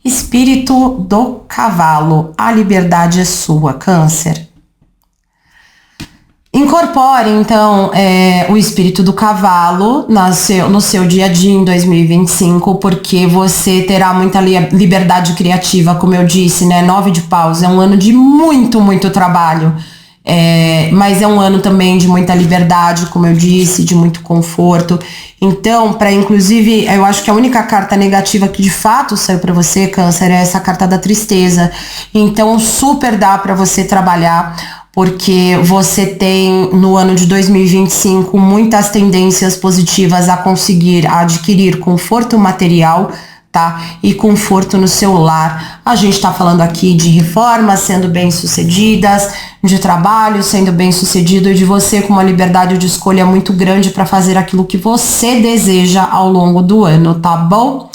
Espírito do cavalo. A liberdade é sua, Câncer. Incorpore, então, o espírito do cavalo no seu dia a dia em 2025, porque você terá muita liberdade criativa, como eu disse, né? 9 de paus, é um ano de muito, muito trabalho. Mas é um ano também de muita liberdade, como eu disse, de muito conforto. Então, inclusive, eu acho que a única carta negativa que de fato saiu para você, Câncer, é essa carta da tristeza. Então, super dá para você trabalhar, porque você tem no ano de 2025 muitas tendências positivas a conseguir adquirir conforto material, tá? E conforto no seu lar. A gente tá falando aqui de reformas sendo bem-sucedidas, de trabalho sendo bem-sucedido e de você com uma liberdade de escolha muito grande para fazer aquilo que você deseja ao longo do ano, tá bom?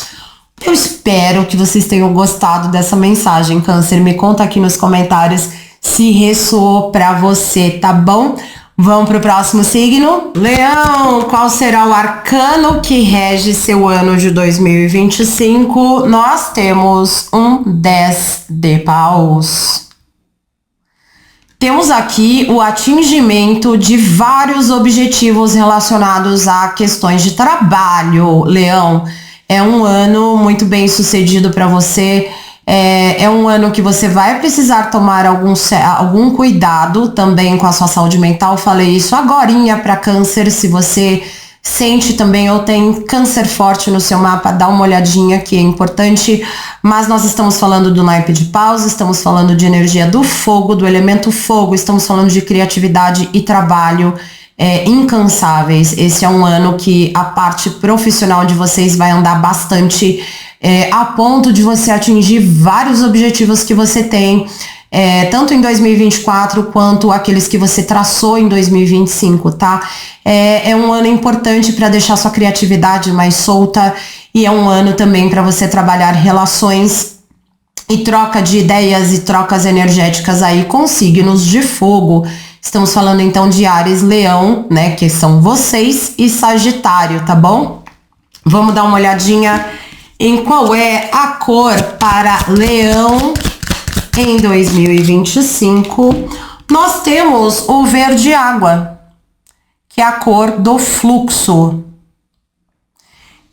Eu espero que vocês tenham gostado dessa mensagem, Câncer. Me conta aqui nos comentários se ressoou para você, tá bom? Vamos para o próximo signo. Leão, qual será o arcano que rege seu ano de 2025? Nós temos um 10 de paus. Temos aqui o atingimento de vários objetivos relacionados a questões de trabalho, Leão. É um ano muito bem sucedido para você. É um ano que você vai precisar tomar algum cuidado também com a sua saúde mental. Falei isso agorinha para Câncer. Se você sente também ou tem Câncer forte no seu mapa, dá uma olhadinha que é importante. Mas nós estamos falando do naipe de paus, estamos falando de energia do fogo, do elemento fogo, estamos falando de criatividade e trabalho incansáveis. Esse é um ano que a parte profissional de vocês vai andar bastante, a ponto de você atingir vários objetivos que você tem, tanto em 2024 quanto aqueles que você traçou em 2025, tá? É um ano importante para deixar sua criatividade mais solta e é um ano também para você trabalhar relações e troca de ideias e trocas energéticas aí com signos de fogo. Estamos falando então de Áries, Leão, né, que são vocês, e Sagitário, tá bom? Vamos dar uma olhadinha em qual é a cor para Leão em 2025. Nós temos o verde água, que é a cor do fluxo.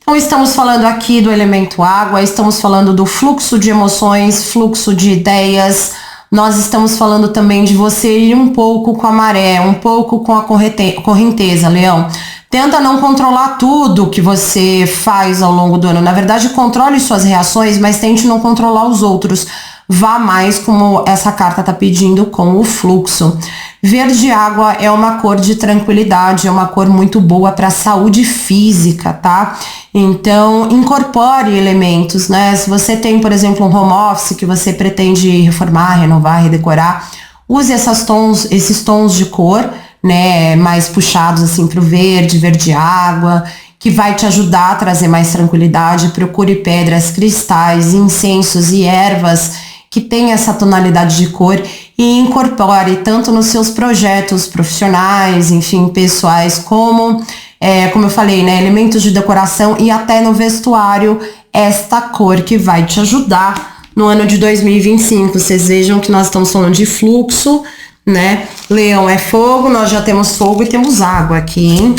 Então estamos falando aqui do elemento água, estamos falando do fluxo de emoções, fluxo de ideias. Nós estamos falando também de você ir um pouco com a maré, um pouco com a correnteza, Leão. Tenta não controlar tudo que você faz ao longo do ano. Na verdade, controle suas reações, mas tente não controlar os outros. Vá mais como essa carta tá pedindo com o fluxo. Verde água é uma cor de tranquilidade, é uma cor muito boa para a saúde física, tá? Então, incorpore elementos, né? Se você tem, por exemplo, um home office que você pretende reformar, renovar, redecorar, use esses tons de cor, né, mais puxados assim pro verde, verde água. que vai te ajudar a trazer mais tranquilidade. Procure pedras, cristais, incensos e ervas que tem essa tonalidade de cor e incorpore tanto nos seus projetos profissionais, enfim, pessoais, como eu falei, né, elementos de decoração e até no vestuário, esta cor que vai te ajudar no ano de 2025. Vocês vejam que nós estamos falando de fluxo, né? Leão é fogo, nós já temos fogo e temos água aqui, hein?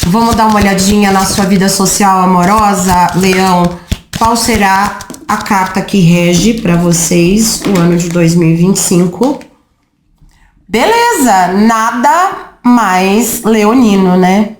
Vamos dar uma olhadinha na sua vida social amorosa, Leão. Qual será a carta que rege para vocês o ano de 2025? Beleza, nada mais leonino, né?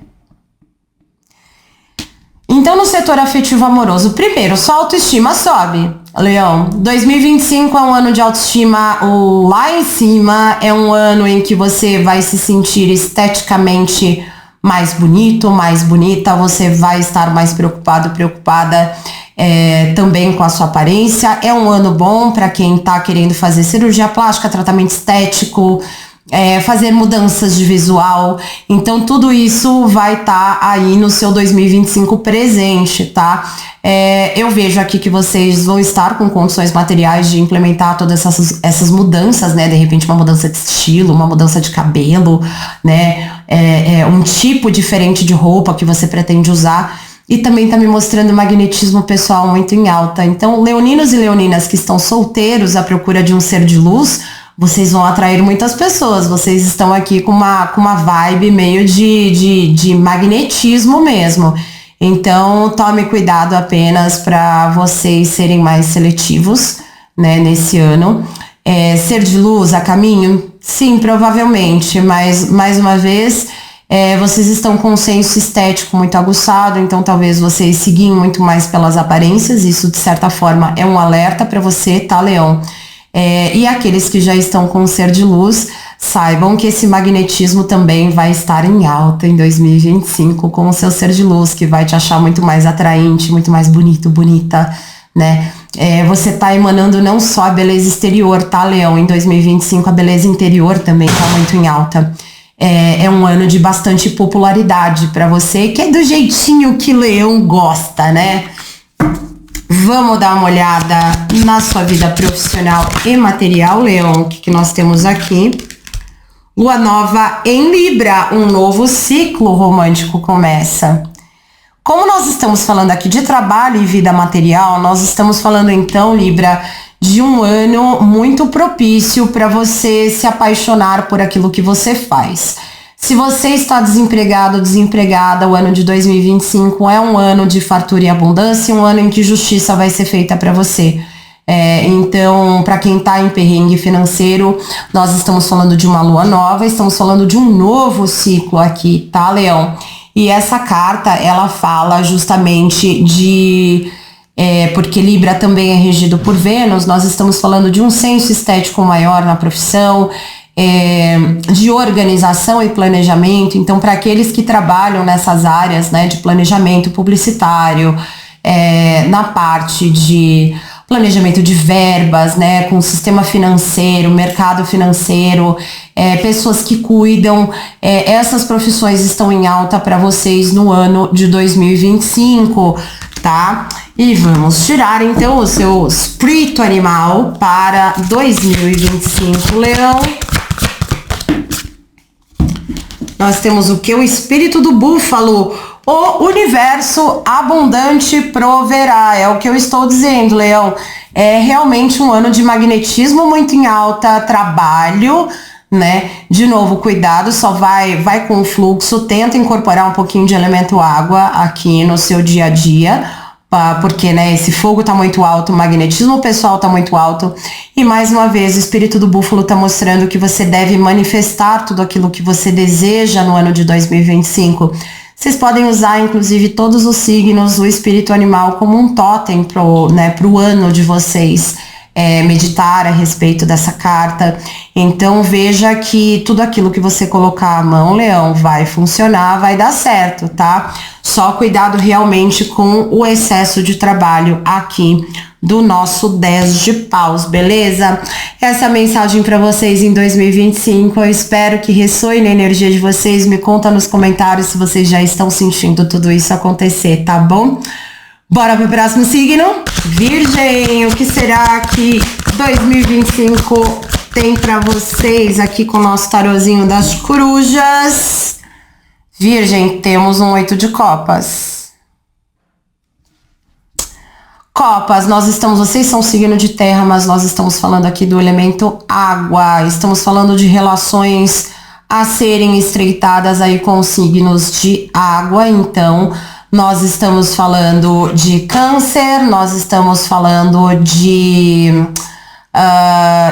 Então, no setor afetivo amoroso, primeiro, sua autoestima sobe, Leão. 2025 é um ano de autoestima lá em cima, é um ano em que você vai se sentir esteticamente mais bonito, mais bonita, você vai estar mais preocupado, preocupada também com a sua aparência. É um ano bom para quem está querendo fazer cirurgia plástica, tratamento estético, fazer mudanças de visual. Então tudo isso vai estar aí no seu 2025 presente, tá? Eu vejo aqui que vocês vão estar com condições materiais de implementar todas essas mudanças, né? De repente uma mudança de estilo, uma mudança de cabelo, né? Um tipo diferente de roupa que você pretende usar. E também tá me mostrando magnetismo pessoal muito em alta. Então, leoninos e leoninas que estão solteiros à procura de um ser de luz, vocês vão atrair muitas pessoas. Vocês estão aqui com uma vibe meio de magnetismo mesmo. Então, tome cuidado apenas para vocês serem mais seletivos, né, nesse ano. Ser de luz a caminho? Sim, provavelmente, mas mais uma vez, vocês estão com um senso estético muito aguçado, então talvez vocês seguem muito mais pelas aparências. Isso, de certa forma, é um alerta para você, tá, Leão? E aqueles que já estão com um ser de luz, saibam que esse magnetismo também vai estar em alta em 2025 com o seu ser de luz, que vai te achar muito mais atraente, muito mais bonito, bonita, né? Você tá emanando não só a beleza exterior, tá, Leão? Em 2025 a beleza interior também tá muito em alta. É um ano de bastante popularidade para você, que é do jeitinho que Leão gosta, né? Vamos dar uma olhada na sua vida profissional e material, Leão. O que nós temos aqui? Lua nova em Libra, um novo ciclo romântico começa. Como nós estamos falando aqui de trabalho e vida material, nós estamos falando então, Libra, de um ano muito propício para você se apaixonar por aquilo que você faz. Se você está desempregado ou desempregada, o ano de 2025 é um ano de fartura e abundância, um ano em que justiça vai ser feita para você. Então, para quem está em perrengue financeiro, nós estamos falando de uma lua nova, estamos falando de um novo ciclo aqui, tá, Leão? E essa carta, ela fala justamente de... porque Libra também é regido por Vênus, nós estamos falando de um senso estético maior na profissão, de organização e planejamento. Então, para aqueles que trabalham nessas áreas, né, de planejamento publicitário, na parte de planejamento de verbas, né, com o sistema financeiro, mercado financeiro, pessoas que cuidam, essas profissões estão em alta para vocês no ano de 2025, tá? E vamos tirar então o seu espírito animal para 2025, Leão. Nós temos o que? O espírito do búfalo. O universo abundante proverá. É o que eu estou dizendo, Leão. É realmente um ano de magnetismo muito em alta, trabalho, né? De novo, cuidado, só vai com o fluxo. Tenta incorporar um pouquinho de elemento água aqui no seu dia a dia, porque, né, esse fogo tá muito alto, o magnetismo pessoal tá muito alto. E mais uma vez, o espírito do búfalo tá mostrando que você deve manifestar tudo aquilo que você deseja no ano de 2025. Vocês podem usar, inclusive, todos os signos, o espírito animal como um totem pro ano de vocês. Meditar a respeito dessa carta. Então veja que tudo aquilo que você colocar a mão, Leão, vai funcionar, vai dar certo, tá? Só cuidado realmente com o excesso de trabalho aqui do nosso 10 de paus, beleza? Essa é a mensagem para vocês em 2025. Eu espero que ressoe na energia de vocês. Me conta nos comentários se vocês já estão sentindo tudo isso acontecer, tá bom? Bora pro próximo signo? Virgem, o que será que 2025 tem para vocês aqui com o nosso tarozinho das corujas? Virgem, temos um 8 de copas. Copas, vocês são signo de terra, mas nós estamos falando aqui do elemento água. Estamos falando de relações a serem estreitadas aí com signos de água, então nós estamos falando de câncer, nós estamos falando de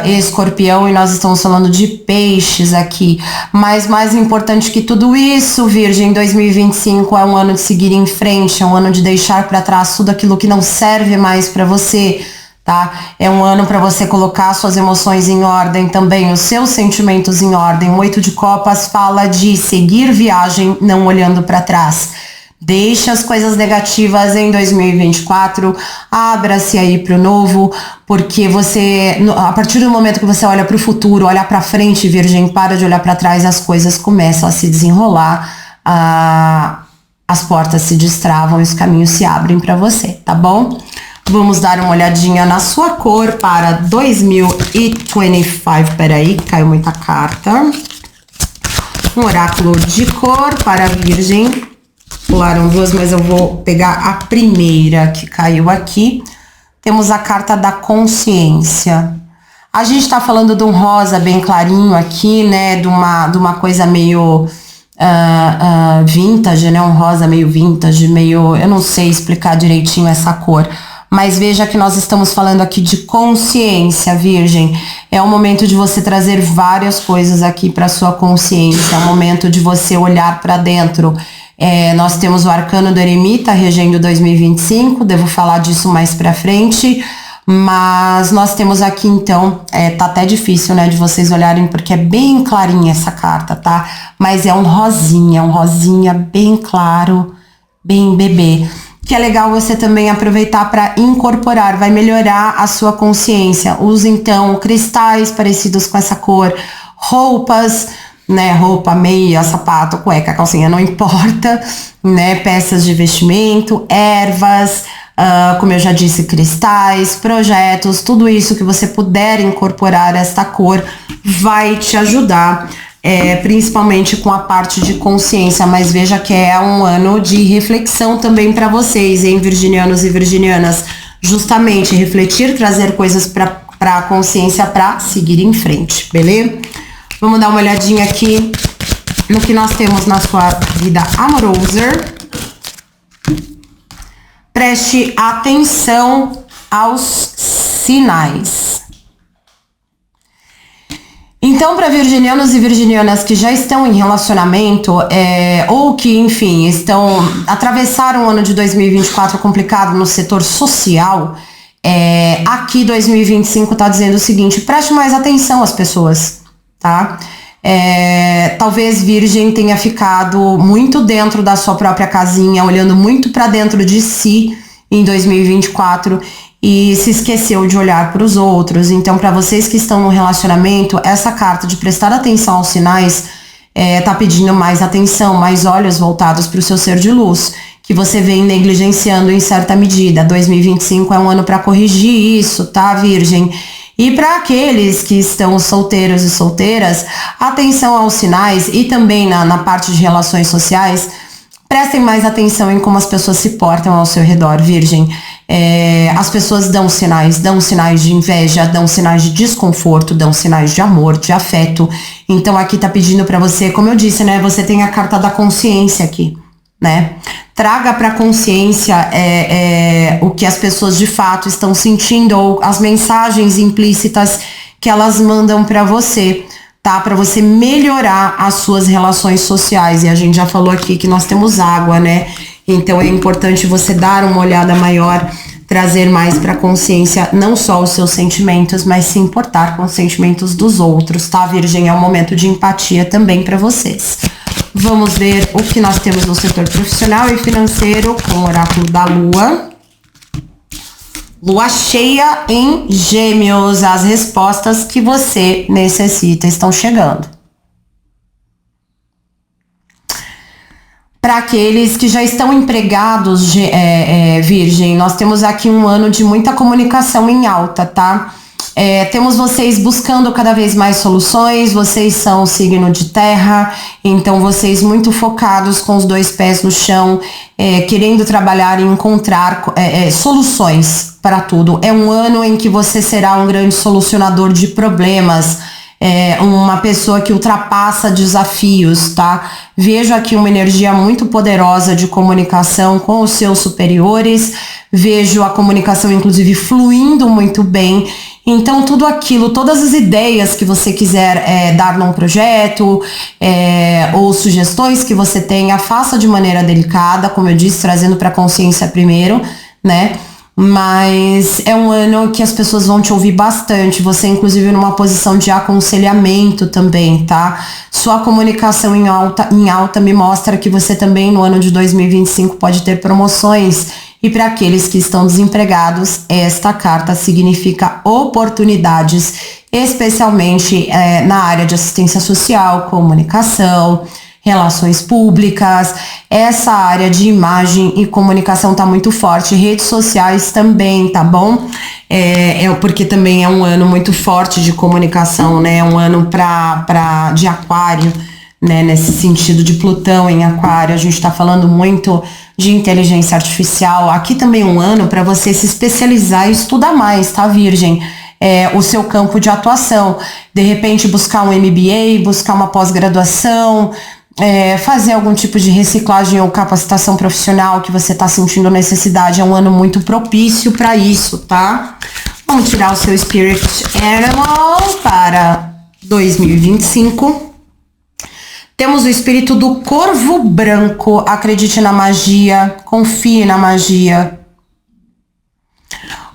escorpião e nós estamos falando de peixes aqui. Mas mais importante que tudo isso, Virgem, 2025 é um ano de seguir em frente, é um ano de deixar para trás tudo aquilo que não serve mais para você, tá? É um ano para você colocar suas emoções em ordem também, os seus sentimentos em ordem. O 8 de copas fala de seguir viagem, não olhando para trás. Deixa as coisas negativas em 2024, abra-se aí pro novo, porque você, a partir do momento que você olha pro futuro, olha pra frente, Virgem, para de olhar pra trás, as coisas começam a se desenrolar, as portas se destravam e os caminhos se abrem pra você, tá bom? Vamos dar uma olhadinha na sua cor para 2025, peraí, caiu muita carta. Um oráculo de cor para a Virgem. Pularam duas, mas eu vou pegar a primeira que caiu aqui. Temos a carta da consciência. A gente tá falando de um rosa bem clarinho aqui, né? De uma coisa meio vintage, né? Um rosa meio vintage, meio... Eu não sei explicar direitinho essa cor. Mas veja que nós estamos falando aqui de consciência, Virgem. É o momento de você trazer várias coisas aqui para sua consciência. É o momento de você olhar para dentro. Nós temos o arcano do eremita regendo 2025, devo falar disso mais pra frente, mas nós temos aqui então, tá até difícil, né, de vocês olharem porque é bem clarinha essa carta, tá? Mas é um rosinha bem claro, bem bebê, que é legal você também aproveitar para incorporar, vai melhorar a sua consciência. Use então cristais parecidos com essa cor, roupas, né, roupa, meia, sapato, cueca, calcinha, não importa, né, peças de vestimento, ervas, como eu já disse, cristais, projetos, tudo isso que você puder incorporar esta cor vai te ajudar, principalmente com a parte de consciência, mas veja que é um ano de reflexão também para vocês, hein, virginianos e virginianas, justamente refletir, trazer coisas para a consciência para seguir em frente, beleza? Vamos dar uma olhadinha aqui no que nós temos na sua vida amorosa. Preste atenção aos sinais. Então, para virginianos e virginianas que já estão em relacionamento, ou que, enfim, atravessaram o ano de 2024 complicado no setor social, aqui 2025 tá dizendo o seguinte: preste mais atenção às pessoas. Tá? Talvez Virgem tenha ficado muito dentro da sua própria casinha, olhando muito para dentro de si em 2024 e se esqueceu de olhar para os outros. Então, para vocês que estão no relacionamento, essa carta de prestar atenção aos sinais tá pedindo mais atenção, mais olhos voltados para o seu ser de luz, que você vem negligenciando em certa medida. 2025 é um ano para corrigir isso, tá, Virgem? E para aqueles que estão solteiros e solteiras, atenção aos sinais e também na parte de relações sociais, prestem mais atenção em como as pessoas se portam ao seu redor, Virgem. As pessoas dão sinais de inveja, dão sinais de desconforto, dão sinais de amor, de afeto. Então aqui tá pedindo para você, como eu disse, né, você tem a carta da consciência aqui, né? Traga para a consciência o que as pessoas de fato estão sentindo ou as mensagens implícitas que elas mandam para você, tá? Para você melhorar as suas relações sociais. E a gente já falou aqui que nós temos água, né? Então é importante você dar uma olhada maior, trazer mais para a consciência não só os seus sentimentos, mas se importar com os sentimentos dos outros, tá, Virgem? É um momento de empatia também para vocês. Vamos ver o que nós temos no setor profissional e financeiro com o oráculo da Lua. Lua cheia em Gêmeos. As respostas que você necessita estão chegando. Para aqueles que já estão empregados, Virgem, nós temos aqui um ano de muita comunicação em alta, tá? Temos vocês buscando cada vez mais soluções, vocês são o signo de terra, então vocês muito focados com os 2 pés no chão, querendo trabalhar e encontrar soluções para tudo. É um ano em que você será um grande solucionador de problemas, uma pessoa que ultrapassa desafios, tá? Vejo aqui uma energia muito poderosa de comunicação com os seus superiores, vejo a comunicação inclusive fluindo muito bem. Então tudo aquilo, todas as ideias que você quiser dar num projeto, ou sugestões que você tenha, faça de maneira delicada, como eu disse, trazendo para a consciência primeiro, né? Mas é um ano que as pessoas vão te ouvir bastante, você inclusive numa posição de aconselhamento também, tá? Sua comunicação em alta me mostra que você também no ano de 2025 pode ter promoções, e para aqueles que estão desempregados, esta carta significa oportunidades, especialmente na área de assistência social, comunicação, relações públicas. Essa área de imagem e comunicação tá muito forte, redes sociais também, tá bom? Porque também é um ano muito forte de comunicação, né? É um ano de aquário, né? Nesse sentido de Plutão em aquário, a gente tá falando muito de inteligência artificial. Aqui também é um ano para você se especializar e estudar mais, tá, Virgem? O seu campo de atuação, de repente buscar um MBA, buscar uma pós-graduação, fazer algum tipo de reciclagem ou capacitação profissional que você está sentindo necessidade. É um ano muito propício para isso, tá? Vamos tirar o seu Spirit Animal para 2025. Temos o espírito do corvo branco. Acredite na magia, confie na magia.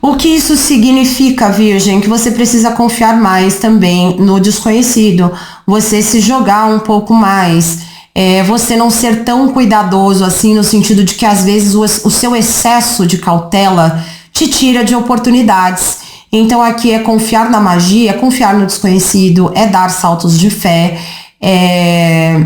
O que isso significa, Virgem? Que você precisa confiar mais também no desconhecido. Você se jogar um pouco mais. Você não ser tão cuidadoso assim, no sentido de que às vezes o seu excesso de cautela te tira de oportunidades. Então aqui é confiar na magia, é confiar no desconhecido, é dar saltos de fé, é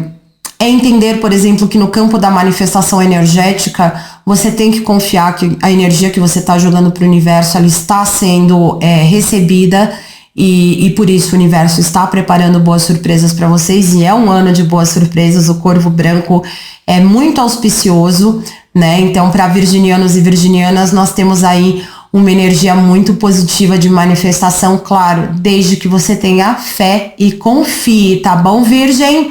entender, por exemplo, que no campo da manifestação energética, você tem que confiar que a energia que você está jogando para o universo, ela está sendo recebida, e por isso o universo está preparando boas surpresas para vocês, e é um ano de boas surpresas. O corvo branco é muito auspicioso, né? Então, para virginianos e virginianas, nós temos aí uma energia muito positiva de manifestação, claro, desde que você tenha fé e confie, tá bom, Virgem?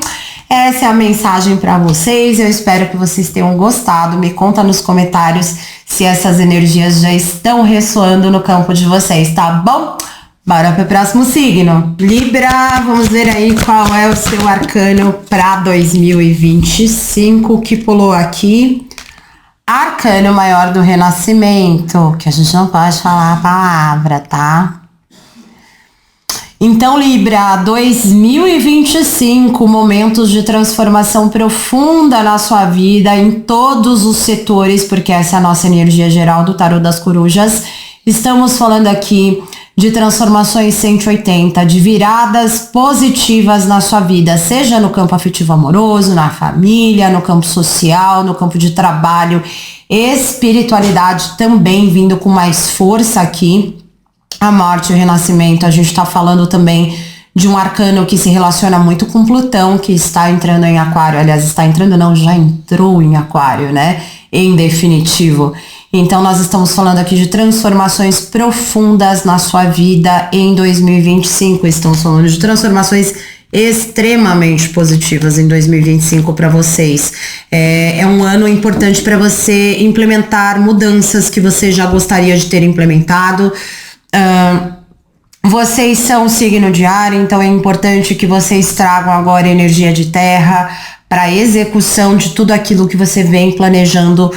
Essa é a mensagem para vocês, eu espero que vocês tenham gostado. Me conta nos comentários se essas energias já estão ressoando no campo de vocês, tá bom? Bora para o próximo signo. Libra, vamos ver aí qual é o seu arcano para 2025, que pulou aqui. Arcano maior do renascimento, que a gente não pode falar a palavra, tá? Então, Libra, 2025, momentos de transformação profunda na sua vida, em todos os setores, porque essa é a nossa energia geral do Tarô das Corujas. Estamos falando aqui de transformações 180, de viradas positivas na sua vida, seja no campo afetivo amoroso, na família, no campo social, no campo de trabalho, espiritualidade também vindo com mais força aqui. A morte e o renascimento, a gente está falando também de um arcano que se relaciona muito com Plutão, que está entrando em aquário, aliás, está entrando não, já entrou em aquário, né, em definitivo. Então nós estamos falando aqui de transformações profundas na sua vida em 2025, estamos falando de transformações extremamente positivas em 2025 para vocês. É um ano importante para você implementar mudanças que você já gostaria de ter implementado. Vocês são signo de ar, então é importante que vocês tragam agora energia de terra para a execução de tudo aquilo que você vem planejando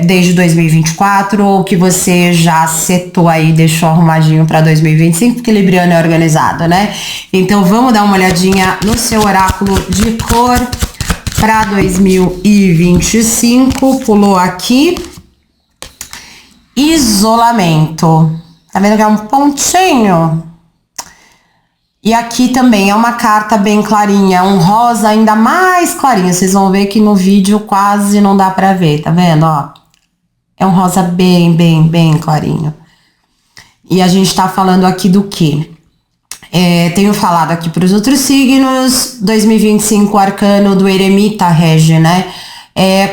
desde 2024, ou que você já setou aí, deixou arrumadinho para 2025, porque Libriano é organizado, né? Então vamos dar uma olhadinha no seu oráculo de cor para 2025, pulou aqui. Isolamento. Tá vendo que é um pontinho? E aqui também é uma carta bem clarinha, um rosa ainda mais clarinho. Vocês vão ver que no vídeo quase não dá pra ver, tá vendo, ó? É um rosa bem clarinho. E a gente tá falando aqui do quê? Tenho falado aqui para os outros signos, 2025, arcano do eremita rege, né?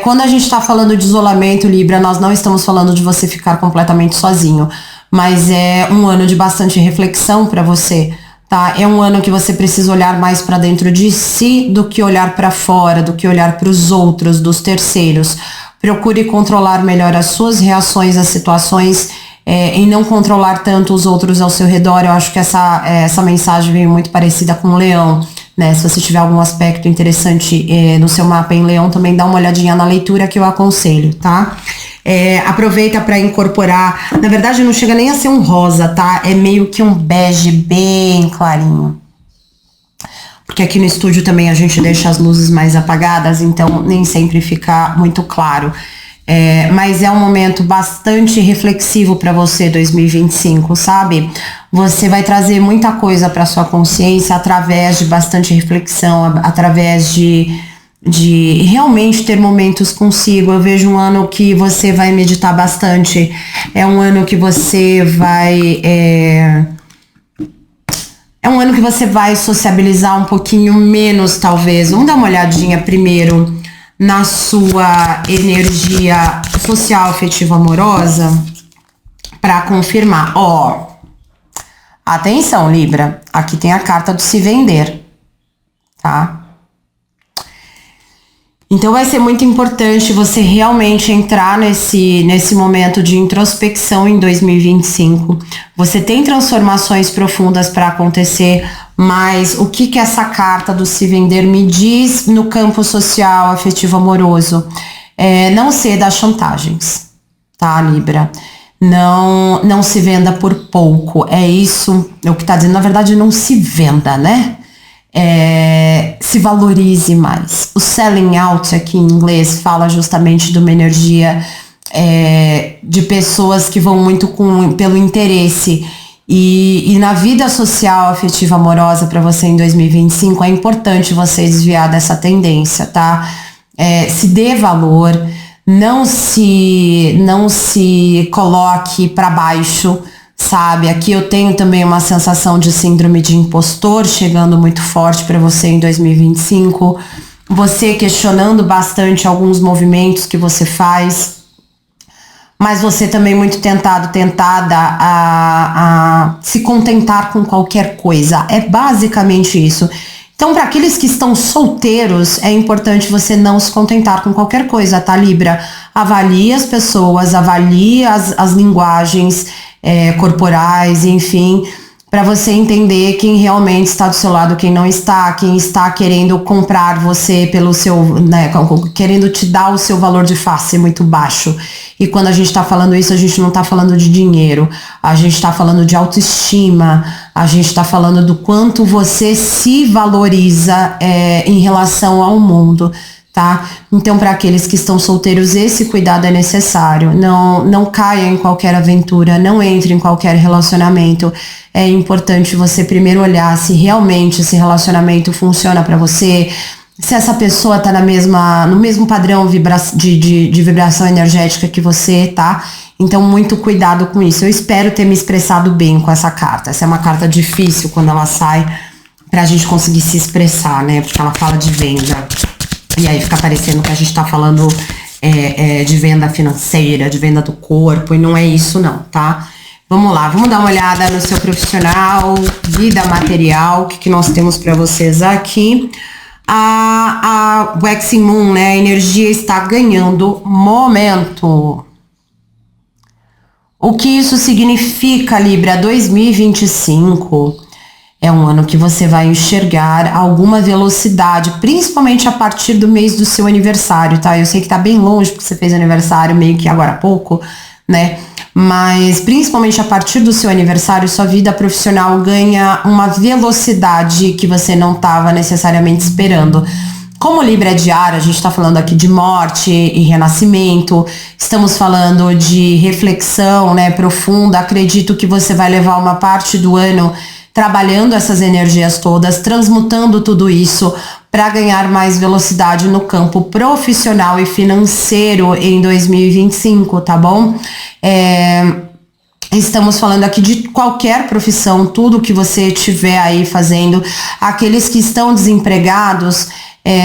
Quando a gente tá falando de isolamento, Libra, nós não estamos falando de você ficar completamente sozinho, mas é um ano de bastante reflexão para você. Tá? É um ano que você precisa olhar mais para dentro de si do que olhar para fora, do que olhar para os outros, dos terceiros. Procure controlar melhor as suas reações às situações e não controlar tanto os outros ao seu redor. Eu acho que essa mensagem veio muito parecida com o Leão, né? Se você tiver algum aspecto interessante no seu mapa em Leão, também dá uma olhadinha na leitura que eu aconselho, tá? Aproveita para incorporar, na verdade não chega nem a ser um rosa, tá? É meio que um bege bem clarinho. Porque aqui no estúdio também a gente deixa as luzes mais apagadas, então nem sempre fica muito claro. Mas é um momento bastante reflexivo para você, 2025, sabe? Você vai trazer muita coisa para sua consciência através de bastante reflexão, através de realmente ter momentos consigo. Eu vejo um ano que você vai meditar bastante, é um ano que você vai um ano que você vai sociabilizar um pouquinho menos, talvez. Vamos dar uma olhadinha primeiro na sua energia social, afetiva, amorosa, para confirmar. Atenção, Libra, aqui tem a carta do se vender, tá? Então vai ser muito importante você realmente entrar nesse momento de introspecção em 2025. Você tem transformações profundas para acontecer, mas o que essa carta do se vender me diz no campo social, afetivo, amoroso? Não ceda às chantagens, tá, Libra? Não se venda por pouco. É isso, é o que tá dizendo. Na verdade, não se venda, né? Se valorize mais. O selling out aqui em inglês fala justamente de uma energia de pessoas que vão muito pelo interesse. E na vida social, afetiva, amorosa para você em 2025 é importante você desviar dessa tendência, tá? Se dê valor, não se coloque para baixo, sabe? Aqui eu tenho também uma sensação de síndrome de impostor chegando muito forte para você em 2025. Você questionando bastante alguns movimentos que você faz, mas você também muito tentada a se contentar com qualquer coisa. É basicamente isso. Então, para aqueles que estão solteiros, é importante você não se contentar com qualquer coisa, tá, Libra? Avalie as pessoas, avalie as linguagens corporais, enfim, para você entender quem realmente está do seu lado, quem não está, quem está querendo comprar você pelo seu, né, querendo te dar o seu valor de face muito baixo. E quando a gente está falando isso, a gente não está falando de dinheiro, a gente está falando de autoestima, a gente está falando do quanto você se valoriza em relação ao mundo, tá? Então, para aqueles que estão solteiros, esse cuidado é necessário. Não caia em qualquer aventura, não entre em qualquer relacionamento. É importante você primeiro olhar se realmente esse relacionamento funciona para você, se essa pessoa tá no mesmo padrão de vibração energética que você, tá? Então, muito cuidado com isso. Eu espero ter me expressado bem com essa carta. Essa é uma carta difícil quando ela sai pra gente conseguir se expressar, né? Porque ela fala de venda. E aí fica parecendo que a gente tá falando de venda financeira, de venda do corpo, e não é isso não, tá? Vamos lá, vamos dar uma olhada no seu profissional, vida material, o que nós temos para vocês aqui. A Waxing Moon, né? A energia está ganhando momento. O que isso significa, Libra? 2025 é um ano que você vai enxergar alguma velocidade, principalmente a partir do mês do seu aniversário, tá? Eu sei que tá bem longe, porque você fez aniversário meio que agora há pouco, né? Mas principalmente a partir do seu aniversário, sua vida profissional ganha uma velocidade que você não estava necessariamente esperando. Como Libra é de ar, a gente está falando aqui de morte e renascimento, estamos falando de reflexão, né, profunda. Acredito que você vai levar uma parte do ano trabalhando essas energias todas, transmutando tudo isso para ganhar mais velocidade no campo profissional e financeiro em 2025, tá bom? Estamos falando aqui de qualquer profissão, tudo que você estiver aí fazendo, aqueles que estão desempregados,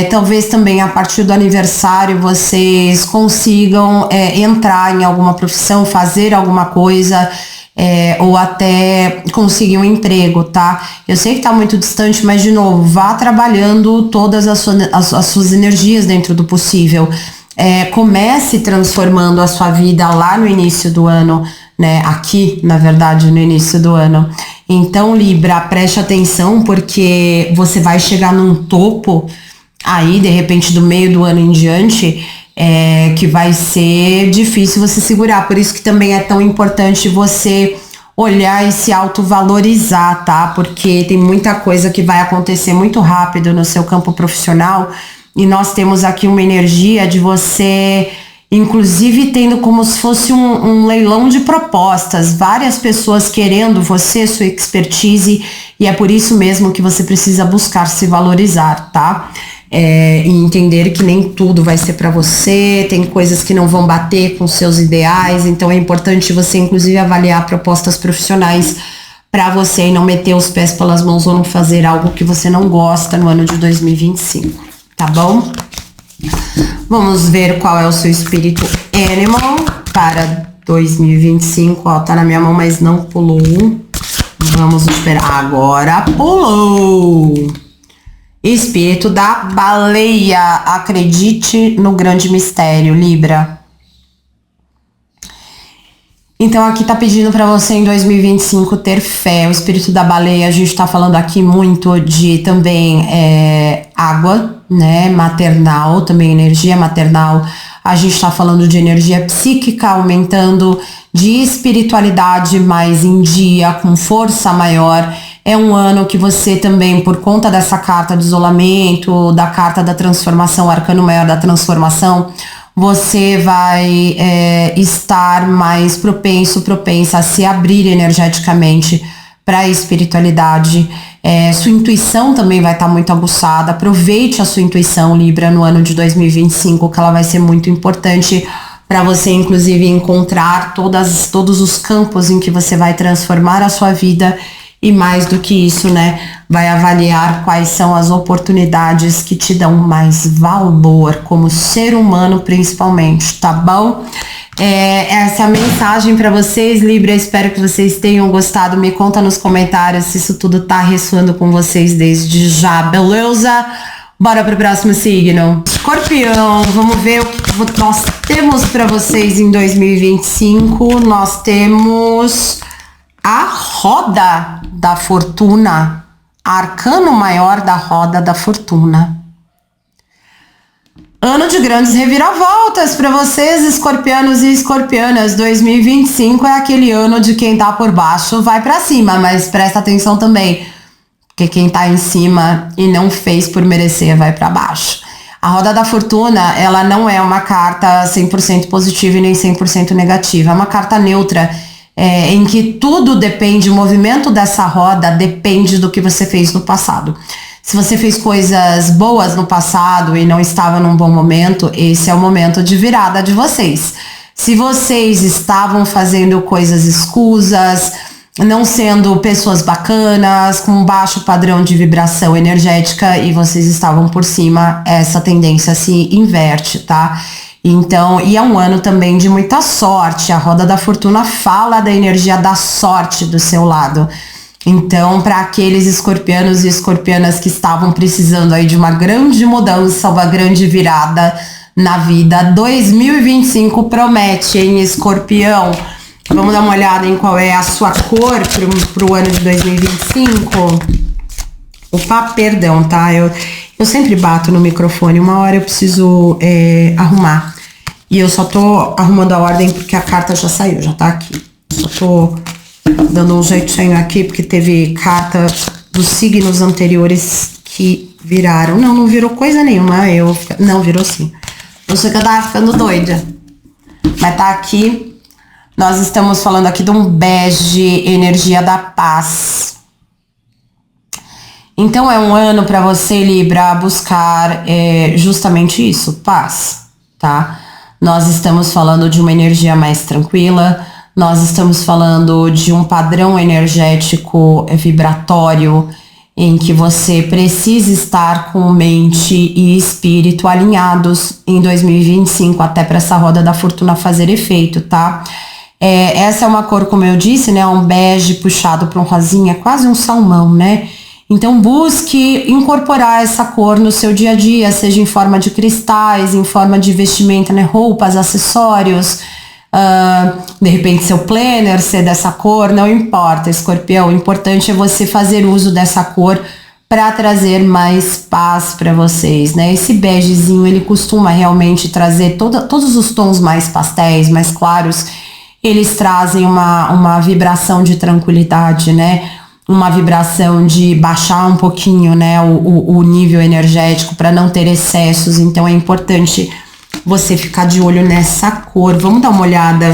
talvez também a partir do aniversário vocês consigam entrar em alguma profissão, fazer alguma coisa, ou até conseguir um emprego, tá? Eu sei que tá muito distante, mas de novo, vá trabalhando todas as suas energias dentro do possível. Comece transformando a sua vida lá no início do ano, né? Aqui, na verdade, no início do ano. Então, Libra, preste atenção, porque você vai chegar num topo aí, de repente, do meio do ano em diante, que vai ser difícil você segurar. Por isso que também é tão importante você olhar e se autovalorizar, tá? Porque tem muita coisa que vai acontecer muito rápido no seu campo profissional, e nós temos aqui uma energia de você, inclusive tendo como se fosse um leilão de propostas, várias pessoas querendo você, sua expertise, e é por isso mesmo que você precisa buscar se valorizar, tá? E entender que nem tudo vai ser para você, tem coisas que não vão bater com seus ideais, então é importante você inclusive avaliar propostas profissionais para você e não meter os pés pelas mãos ou não fazer algo que você não gosta no ano de 2025, tá bom? Vamos ver qual é o seu espírito animal para 2025, ó, tá na minha mão, mas não pulou. Vamos esperar, agora pulou! Espírito da baleia, acredite no grande mistério, Libra. Então aqui tá pedindo para você em 2025 ter fé. O espírito da baleia, a gente tá falando aqui muito de também água, né, maternal, também energia maternal. A gente tá falando de energia psíquica aumentando, de espiritualidade mais em dia, com força maior. É um ano que você também, por conta dessa carta de isolamento, da carta da transformação, arcano maior da transformação, você vai estar mais propensa a se abrir energeticamente para a espiritualidade. Sua intuição também vai estar muito aguçada. Aproveite a sua intuição, Libra, no ano de 2025, que ela vai ser muito importante para você, inclusive, encontrar todos os campos em que você vai transformar a sua vida. E mais do que isso, né, vai avaliar quais são as oportunidades que te dão mais valor como ser humano, principalmente, tá bom? Essa é a mensagem para vocês, Libra. Espero que vocês tenham gostado. Me conta nos comentários se isso tudo tá ressoando com vocês desde já, beleza? Bora pro próximo signo. Escorpião, vamos ver o que nós temos para vocês em 2025. Nós temos a roda da fortuna, arcano maior da roda da fortuna. Ano de grandes reviravoltas para vocês, escorpianos e escorpianas. 2025 é aquele ano de quem tá por baixo vai para cima, mas presta atenção também, porque quem tá em cima e não fez por merecer vai para baixo. A roda da fortuna, ela não é uma carta 100% positiva e nem 100% negativa, é uma carta neutra, em que tudo depende, o movimento dessa roda depende do que você fez no passado. Se você fez coisas boas no passado e não estava num bom momento, esse é o momento de virada de vocês. Se vocês estavam fazendo coisas escusas, não sendo pessoas bacanas, com baixo padrão de vibração energética e vocês estavam por cima, essa tendência se inverte, tá? Então, e é um ano também de muita sorte. A roda da fortuna fala da energia da sorte do seu lado. Então, para aqueles escorpianos e escorpianas que estavam precisando aí de uma grande mudança, uma grande virada na vida, 2025 promete, hein, escorpião? Vamos dar uma olhada em qual é a sua cor pro ano de 2025. Opa, perdão, tá? Eu sempre bato no microfone, uma hora eu preciso arrumar. E eu só tô arrumando a ordem porque a carta já saiu, já tá aqui. Só tô dando um jeitinho aqui porque teve carta dos signos anteriores que viraram. Não virou coisa nenhuma. Não, virou sim. Eu sei que eu tava ficando doida. Mas tá aqui. Nós estamos falando aqui de um bege, energia da paz. Então é um ano para você, Libra, buscar justamente isso, paz, tá? Nós estamos falando de uma energia mais tranquila, nós estamos falando de um padrão energético vibratório em que você precisa estar com mente e espírito alinhados em 2025, até para essa roda da fortuna fazer efeito, tá? Essa é uma cor, como eu disse, né? Um bege puxado para um rosinha, quase um salmão, né? Então busque incorporar essa cor no seu dia a dia, seja em forma de cristais, em forma de vestimenta, né? Roupas, acessórios, de repente seu planner ser dessa cor, não importa, Escorpião, o importante é você fazer uso dessa cor para trazer mais paz para vocês, né? Esse begezinho, ele costuma realmente trazer todos os tons mais pastéis, mais claros, eles trazem uma vibração de tranquilidade, né? Uma vibração de baixar um pouquinho, né, o nível energético para não ter excessos. Então é importante você ficar de olho nessa cor. Vamos dar uma olhada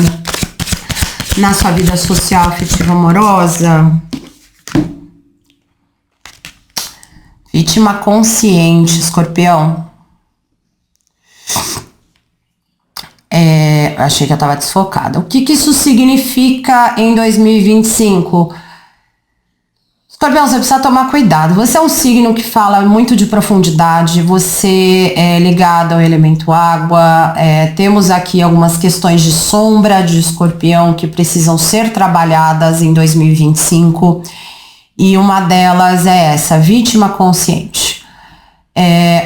na sua vida social, afetiva, amorosa. Vítima consciente, Escorpião. Achei que eu tava desfocada. O que isso significa em 2025? Escorpião, você precisa tomar cuidado. Você é um signo que fala muito de profundidade, você é ligado ao elemento água. Temos aqui algumas questões de sombra de Escorpião que precisam ser trabalhadas em 2025. E uma delas é essa, vítima consciente.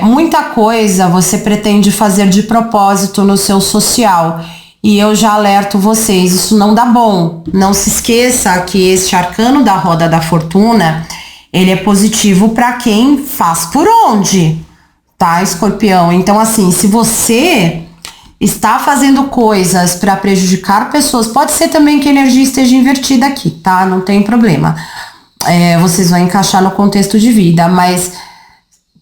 Muita coisa você pretende fazer de propósito no seu social. E eu já alerto vocês, isso não dá bom. Não se esqueça que este arcano da roda da fortuna, ele é positivo para quem faz por onde, tá, Escorpião? Então, assim, se você está fazendo coisas para prejudicar pessoas, pode ser também que a energia esteja invertida aqui, tá? Não tem problema. Vocês vão encaixar no contexto de vida, mas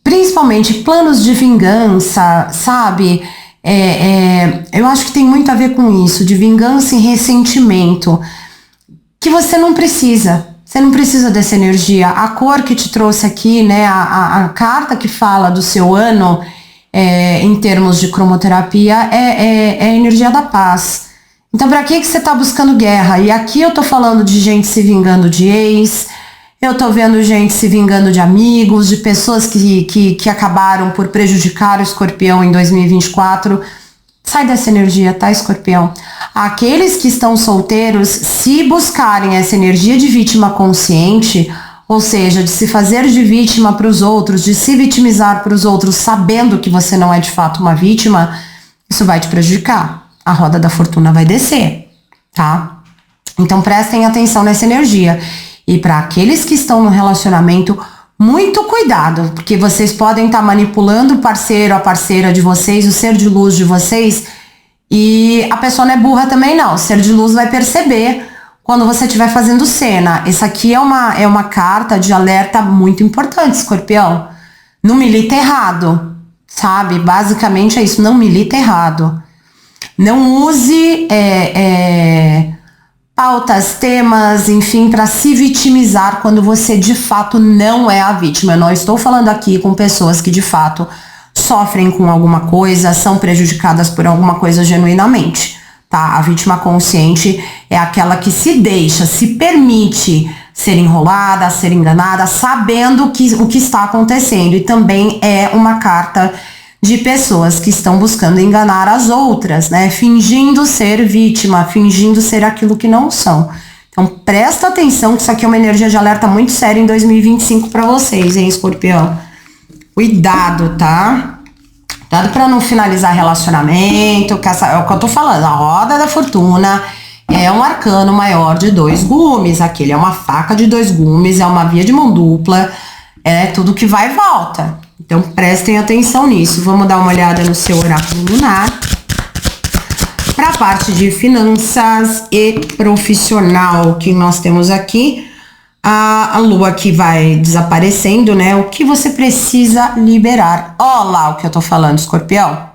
principalmente planos de vingança, sabe? Eu acho que tem muito a ver com isso, de vingança e ressentimento, que você não precisa. Você não precisa dessa energia. A cor que te trouxe aqui, né, a carta que fala do seu ano, em termos de cromoterapia, é a energia da paz. Então, para que você tá buscando guerra? E aqui eu tô falando de gente se vingando de ex, eu tô vendo gente se vingando de amigos, de pessoas que acabaram por prejudicar o Escorpião em 2024. Sai dessa energia, tá, Escorpião? Aqueles que estão solteiros, se buscarem essa energia de vítima consciente, ou seja, de se fazer de vítima para os outros, de se vitimizar para os outros, sabendo que você não é de fato uma vítima, isso vai te prejudicar. A roda da fortuna vai descer, tá? Então prestem atenção nessa energia. E para aqueles que estão no relacionamento, muito cuidado, porque vocês podem estar manipulando o parceiro, a parceira de vocês, o ser de luz de vocês, e a pessoa não é burra também não. O ser de luz vai perceber quando você estiver fazendo cena. Essa aqui é uma carta de alerta muito importante, Escorpião. Não milita errado, sabe? Basicamente é isso, não milita errado. Não use pautas, temas, enfim, para se vitimizar quando você de fato não é a vítima. Eu não estou falando aqui com pessoas que de fato sofrem com alguma coisa, são prejudicadas por alguma coisa genuinamente, tá? A vítima consciente é aquela que se deixa, se permite ser enrolada, ser enganada, sabendo o que está acontecendo. E também é uma carta de pessoas que estão buscando enganar as outras, né? Fingindo ser vítima, fingindo ser aquilo que não são. Então presta atenção que isso aqui é uma energia de alerta muito séria em 2025 para vocês, hein, Escorpião? Cuidado, tá? Cuidado para não finalizar relacionamento, que é o que eu tô falando. A roda da fortuna é um arcano maior de 2 gumes. Aquele é uma faca de 2 gumes, é uma via de mão dupla, é tudo que vai e volta. Então prestem atenção nisso. Vamos dar uma olhada no seu oráculo lunar para a parte de finanças e profissional que nós temos aqui. A lua aqui vai desaparecendo, né? O que você precisa liberar? Ó lá o que eu tô falando, Escorpião.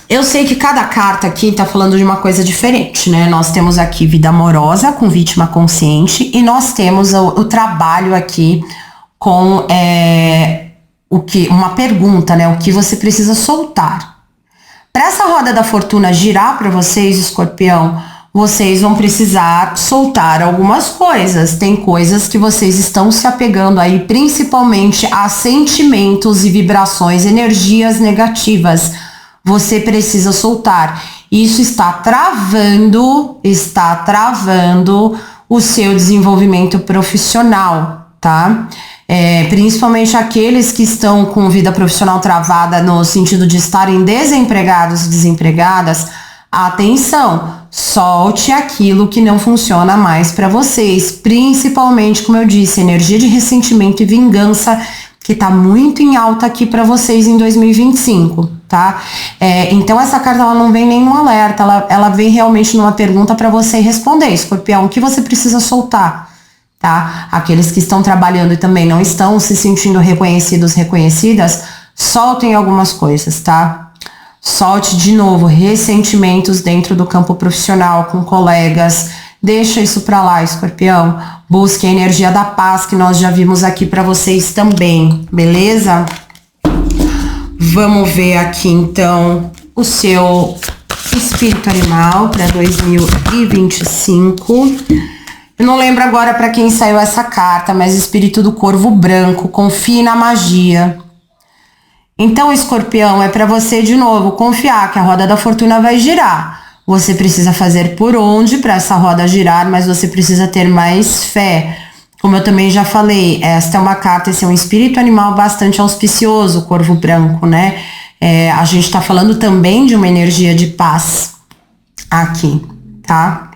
Eu sei que cada carta aqui tá falando de uma coisa diferente, né? Nós temos aqui vida amorosa com vítima consciente e nós temos o trabalho aqui com uma pergunta, né? O que você precisa soltar. Para essa roda da fortuna girar para vocês, Escorpião, vocês vão precisar soltar algumas coisas. Tem coisas que vocês estão se apegando aí, principalmente a sentimentos e vibrações, energias negativas. Você precisa soltar. Isso está travando o seu desenvolvimento profissional, tá? Principalmente aqueles que estão com vida profissional travada no sentido de estarem desempregados e desempregadas. Atenção, solte aquilo que não funciona mais para vocês, principalmente, como eu disse, energia de ressentimento e vingança, que tá muito em alta aqui para vocês em 2025, tá? Então essa carta ela não vem nem no alerta, ela vem realmente numa pergunta para você responder, Escorpião, o que você precisa soltar, tá? Aqueles que estão trabalhando e também não estão se sentindo reconhecidos, reconhecidas, soltem algumas coisas, tá? Solte de novo ressentimentos dentro do campo profissional com colegas. Deixa isso pra lá, Escorpião. Busque a energia da paz que nós já vimos aqui pra vocês também, beleza? Vamos ver aqui então o seu espírito animal para 2025. Eu não lembro agora pra quem saiu essa carta, mas espírito do corvo branco, confie na magia. Então, Escorpião, é para você de novo confiar que a roda da fortuna vai girar. Você precisa fazer por onde para essa roda girar, mas você precisa ter mais fé. Como eu também já falei, esta é uma carta, esse é um espírito animal bastante auspicioso, o corvo branco, né? A gente tá falando também de uma energia de paz aqui, tá?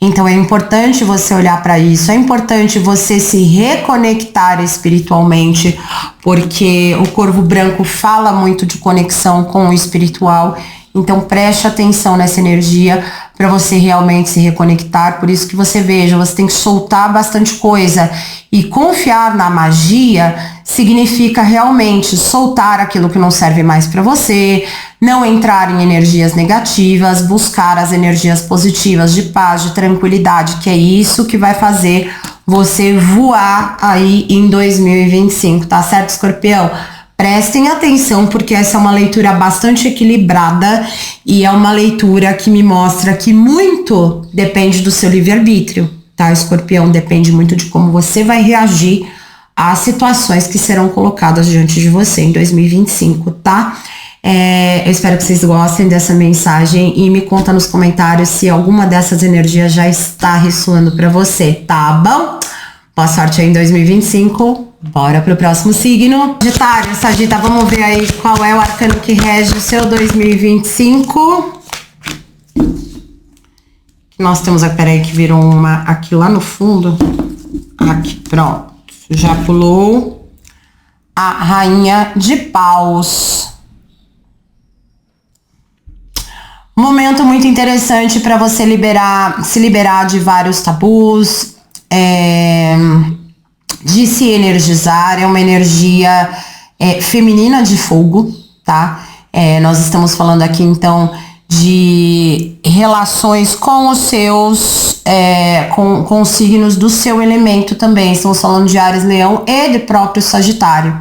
Então é importante você olhar para isso, é importante você se reconectar espiritualmente, porque o corvo branco fala muito de conexão com o espiritual, então preste atenção nessa energia para você realmente se reconectar. Por isso que você veja, você tem que soltar bastante coisa, e confiar na magia significa realmente soltar aquilo que não serve mais para você, não entrar em energias negativas, buscar as energias positivas de paz, de tranquilidade, que é isso que vai fazer você voar aí em 2025, tá certo, Escorpião? Prestem atenção, porque essa é uma leitura bastante equilibrada e é uma leitura que me mostra que muito depende do seu livre-arbítrio, tá, Escorpião? Depende muito de como você vai reagir às situações que serão colocadas diante de você em 2025, tá? Eu espero que vocês gostem dessa mensagem e me conta nos comentários se alguma dessas energias já está ressoando para você, tá bom? Boa sorte aí em 2025. Bora pro próximo signo. Sagitário, Sagita, vamos ver aí qual é o arcano que rege o seu 2025. Nós temos, peraí que virou uma aqui lá no fundo. Aqui, pronto. Já pulou a Rainha de Paus. Momento muito interessante para você se liberar de vários tabus, de se energizar. É uma energia feminina de fogo, tá? Nós estamos falando aqui então de relações com os seus, com os signos do seu elemento também. Estamos falando de Áries, Leão e de próprio Sagitário.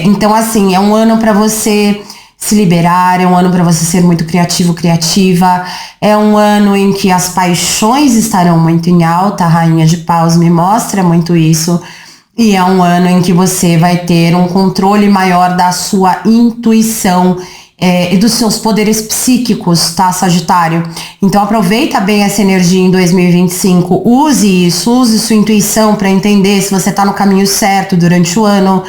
Então assim, é um ano para você se liberar, é um ano para você ser muito criativo, criativa, é um ano em que as paixões estarão muito em alta. A Rainha de Paus me mostra muito isso, e é um ano em que você vai ter um controle maior da sua intuição e dos seus poderes psíquicos, tá, Sagitário? Então aproveita bem essa energia em 2025, use isso, use sua intuição para entender se você tá no caminho certo durante o ano.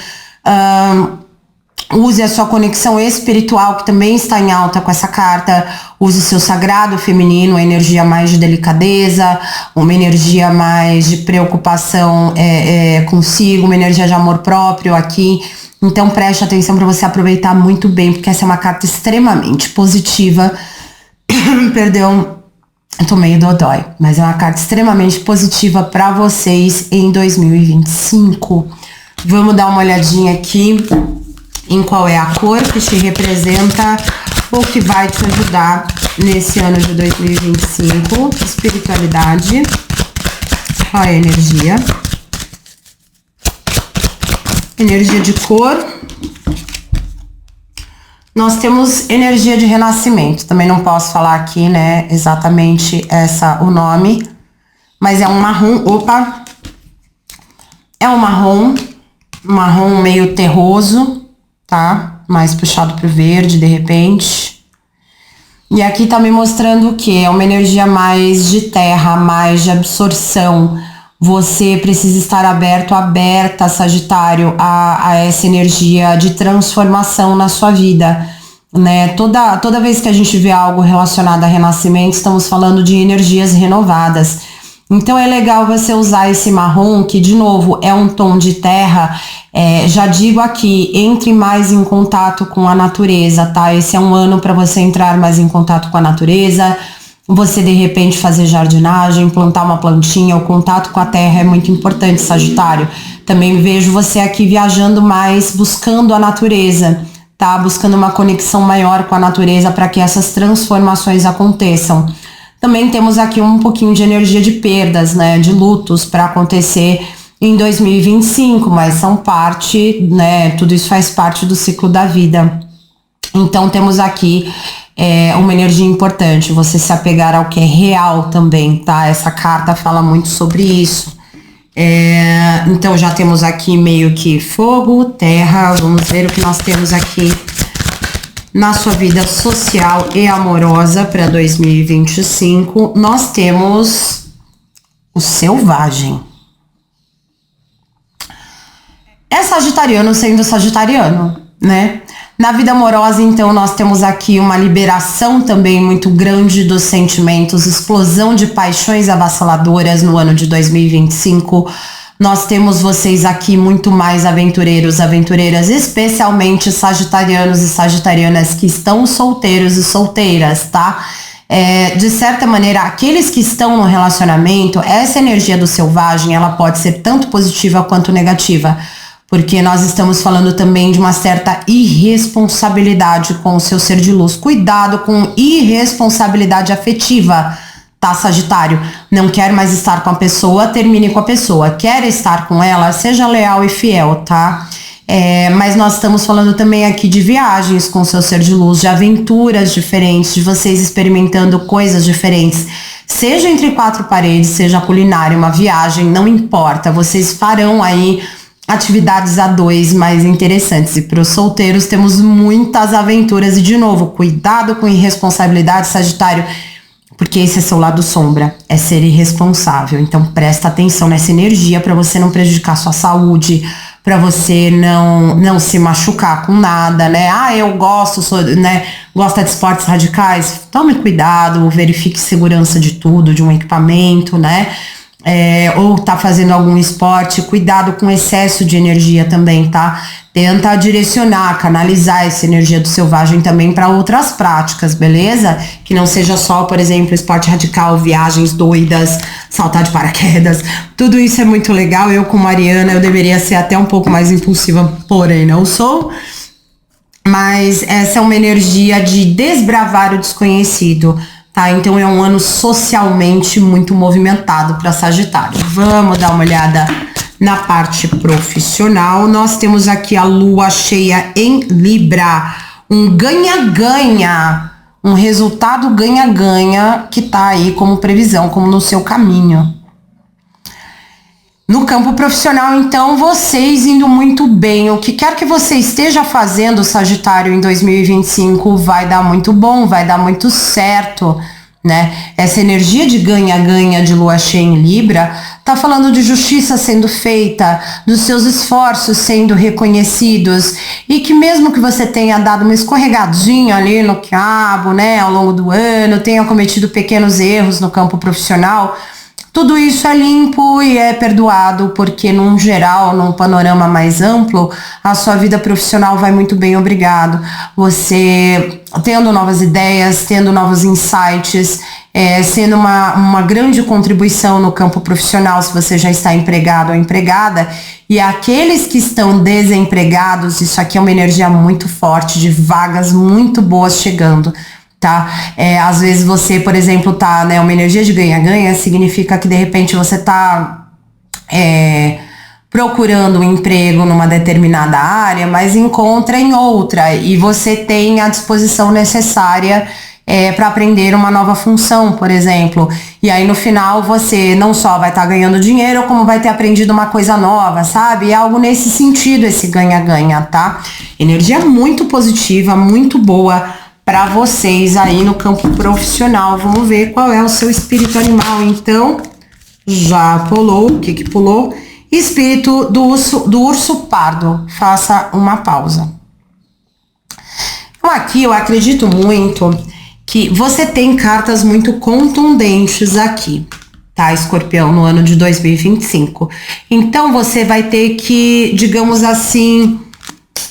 Use a sua conexão espiritual, que também está em alta com essa carta. Use seu sagrado feminino, uma energia mais de delicadeza, uma energia mais de preocupação consigo, uma energia de amor próprio aqui. Então preste atenção para você aproveitar muito bem, porque essa é uma carta extremamente positiva. Perdão. Eu tô meio dodói, mas é uma carta extremamente positiva para vocês em 2025. Vamos dar uma olhadinha aqui em qual é a cor que te representa ou que vai te ajudar nesse ano de 2025. Espiritualidade. Qual é a energia? Energia de cor. Nós temos energia de renascimento. Também não posso falar aqui, né, exatamente o nome, mas é um marrom. Opa! É um marrom meio terroso, tá? Mais puxado pro verde, de repente. E aqui tá me mostrando o quê? É uma energia mais de terra, mais de absorção. Você precisa estar aberta, Sagitário, a essa energia de transformação na sua vida, né? Toda vez que a gente vê algo relacionado a renascimento, estamos falando de energias renovadas. Então é legal você usar esse marrom, que de novo é um tom de terra. Já digo aqui, entre mais em contato com a natureza, tá? Esse é um ano para você entrar mais em contato com a natureza. Você de repente fazer jardinagem, plantar uma plantinha, o contato com a terra é muito importante, Sagitário. Também vejo você aqui viajando mais, buscando a natureza, tá? Buscando uma conexão maior com a natureza para que essas transformações aconteçam. Também temos aqui um pouquinho de energia de perdas, né? De lutos para acontecer em 2025, mas são parte, né? Tudo isso faz parte do ciclo da vida. Então temos aqui uma energia importante, você se apegar ao que é real também, tá? Essa carta fala muito sobre isso. Então já temos aqui meio que fogo, terra. Vamos ver o que nós temos aqui na sua vida social e amorosa para 2025. Nós temos o selvagem. É sagitariano sendo sagitariano, né? Na vida amorosa, então, nós temos aqui uma liberação também muito grande dos sentimentos, explosão de paixões avassaladoras no ano de 2025. Nós temos vocês aqui muito mais aventureiros, aventureiras, especialmente sagitarianos e sagitarianas que estão solteiros e solteiras, tá? De certa maneira, aqueles que estão no relacionamento, essa energia do selvagem, ela pode ser tanto positiva quanto negativa. Porque nós estamos falando também de uma certa irresponsabilidade com o seu ser de luz. Cuidado com irresponsabilidade afetiva, tá, Sagitário? Não quer mais estar com a pessoa, termine com a pessoa. Quer estar com ela, seja leal e fiel, tá? Mas nós estamos falando também aqui de viagens com o seu ser de luz, de aventuras diferentes, de vocês experimentando coisas diferentes. Seja entre quatro paredes, seja culinária, uma viagem, não importa. Vocês farão aí atividades a dois mais interessantes. E para os solteiros temos muitas aventuras. E de novo, cuidado com irresponsabilidade, Sagitário, porque esse é seu lado sombra, é ser irresponsável. Então presta atenção nessa energia para você não prejudicar sua saúde, para você não se machucar com nada, né? Eu gosto, gosta de esportes radicais? Tome cuidado, verifique segurança de tudo, de um equipamento, né? Ou tá fazendo algum esporte, cuidado com excesso de energia também, tá? Tenta direcionar, canalizar essa energia do selvagem também para outras práticas, beleza? Que não seja só, por exemplo, esporte radical, viagens doidas, saltar de paraquedas. Tudo isso é muito legal. Eu, como Ariana, eu deveria ser até um pouco mais impulsiva, porém não sou. Mas essa é uma energia de desbravar o desconhecido. Tá, então é um ano socialmente muito movimentado para Sagitário. Vamos dar uma olhada na parte profissional. Nós temos aqui a lua cheia em Libra, um ganha-ganha, um resultado ganha-ganha que tá aí como previsão, como no seu caminho. No campo profissional, então, vocês indo muito bem. O que quer que você esteja fazendo, Sagitário, em 2025, vai dar muito bom, vai dar muito certo, né? Essa energia de ganha-ganha de lua cheia em Libra tá falando de justiça sendo feita, dos seus esforços sendo reconhecidos, e que mesmo que você tenha dado uma escorregadinha ali no cabo, né, ao longo do ano, tenha cometido pequenos erros no campo profissional, tudo isso é limpo e é perdoado, porque num geral, num panorama mais amplo, a sua vida profissional vai muito bem, obrigado. Você tendo novas ideias, tendo novos insights, sendo uma grande contribuição no campo profissional, se você já está empregado ou empregada. E aqueles que estão desempregados, isso aqui é uma energia muito forte, de vagas muito boas chegando, tá? Às vezes você, por exemplo, tá, né, uma energia de ganha-ganha, significa que de repente você tá procurando um emprego numa determinada área, mas encontra em outra, e você tem a disposição necessária para aprender uma nova função, por exemplo. E aí no final você não só vai estar ganhando dinheiro, como vai ter aprendido uma coisa nova, sabe? É algo nesse sentido, esse ganha-ganha, tá? Energia muito positiva, muito boa para vocês aí no campo profissional. Vamos ver qual é o seu espírito animal, então. Já pulou, o que pulou? Espírito do urso pardo. Faça uma pausa. Então aqui eu acredito muito que você tem cartas muito contundentes aqui, tá, Escorpião, no ano de 2025. Então você vai ter que, digamos assim,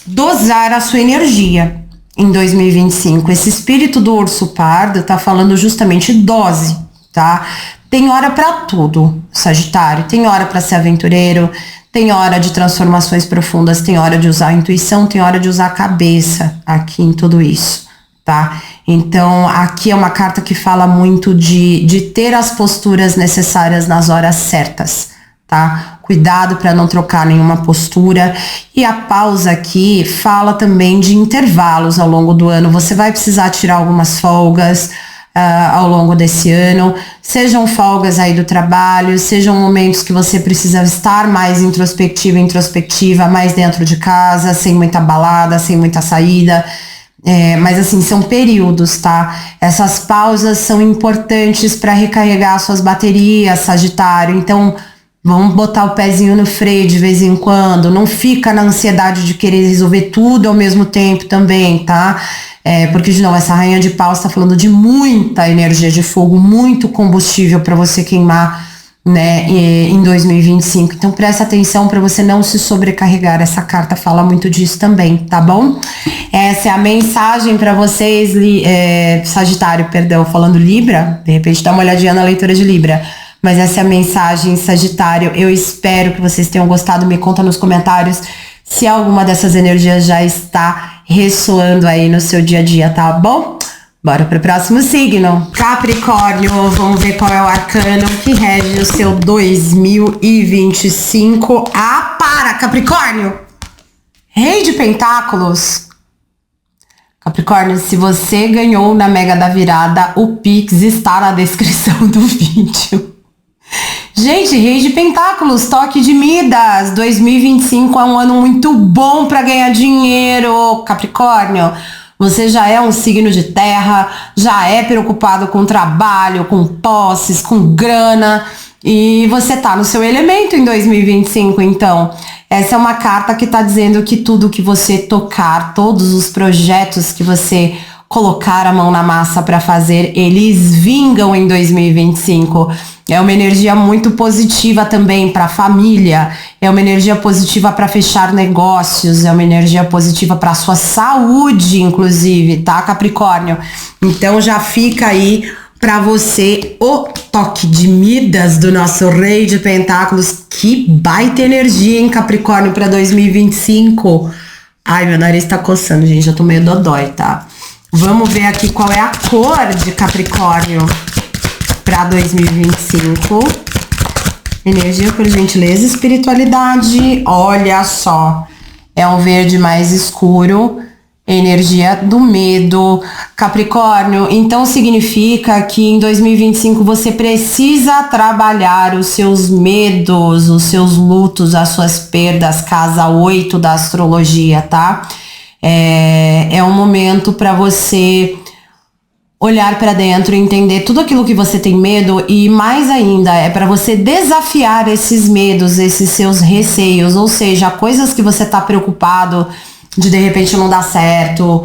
dosar a sua energia em 2025. Esse espírito do urso pardo tá falando justamente dose, tá? Tem hora para tudo, Sagitário. Tem hora para ser aventureiro, tem hora de transformações profundas, tem hora de usar a intuição, tem hora de usar a cabeça aqui em tudo isso, tá? Então, aqui é uma carta que fala muito de ter as posturas necessárias nas horas certas, tá? Cuidado para não trocar nenhuma postura. E a pausa aqui fala também de intervalos ao longo do ano. Você vai precisar tirar algumas folgas ao longo desse ano. Sejam folgas aí do trabalho, sejam momentos que você precisa estar mais introspectiva, mais dentro de casa, sem muita balada, sem muita saída. Mas assim, são períodos, tá? Essas pausas são importantes para recarregar suas baterias, Sagitário. Então, vamos botar o pezinho no freio de vez em quando. Não fica na ansiedade de querer resolver tudo ao mesmo tempo também, tá? Porque, de novo, essa rainha de paus está falando de muita energia de fogo, muito combustível para você queimar, né, em 2025. Então presta atenção para você não se sobrecarregar. Essa carta fala muito disso também, tá bom? Essa é a mensagem para vocês, Sagitário, perdão, falando Libra, de repente dá uma olhadinha na leitura de Libra, mas essa é a mensagem, Sagitário. Eu espero que vocês tenham gostado. Me conta nos comentários se alguma dessas energias já está ressoando aí no seu dia a dia, tá bom? Bora pro próximo signo. Capricórnio, vamos ver qual é o arcano que rege o seu 2025. Para, Capricórnio! Rei de Pentáculos. Capricórnio, se você ganhou na Mega da Virada, o Pix está na descrição do vídeo. Gente, Rei de Pentáculos, toque de Midas, 2025 é um ano muito bom para ganhar dinheiro, Capricórnio. Você já é um signo de terra, já é preocupado com trabalho, com posses, com grana, e você tá no seu elemento em 2025, então. Essa é uma carta que tá dizendo que tudo que você tocar, todos os projetos que você colocar a mão na massa para fazer, eles vingam em 2025. É uma energia muito positiva também para a família, é uma energia positiva para fechar negócios, é uma energia positiva para a sua saúde, inclusive, tá, Capricórnio? Então já fica aí para você o toque de Midas do nosso Rei de Pentáculos. Que baita energia, hein, Capricórnio, para 2025. Ai, meu nariz tá coçando, gente, já tô meio dodói, tá? Vamos ver aqui qual é a cor de Capricórnio para 2025. Energia, por gentileza, espiritualidade. Olha só, é um verde mais escuro, energia do medo. Capricórnio, então significa que em 2025 você precisa trabalhar os seus medos, os seus lutos, as suas perdas, casa 8 da astrologia, tá? É um momento para você olhar para dentro e entender tudo aquilo que você tem medo, e mais ainda é para você desafiar esses medos, esses seus receios, ou seja, coisas que você tá preocupado de repente não dar certo,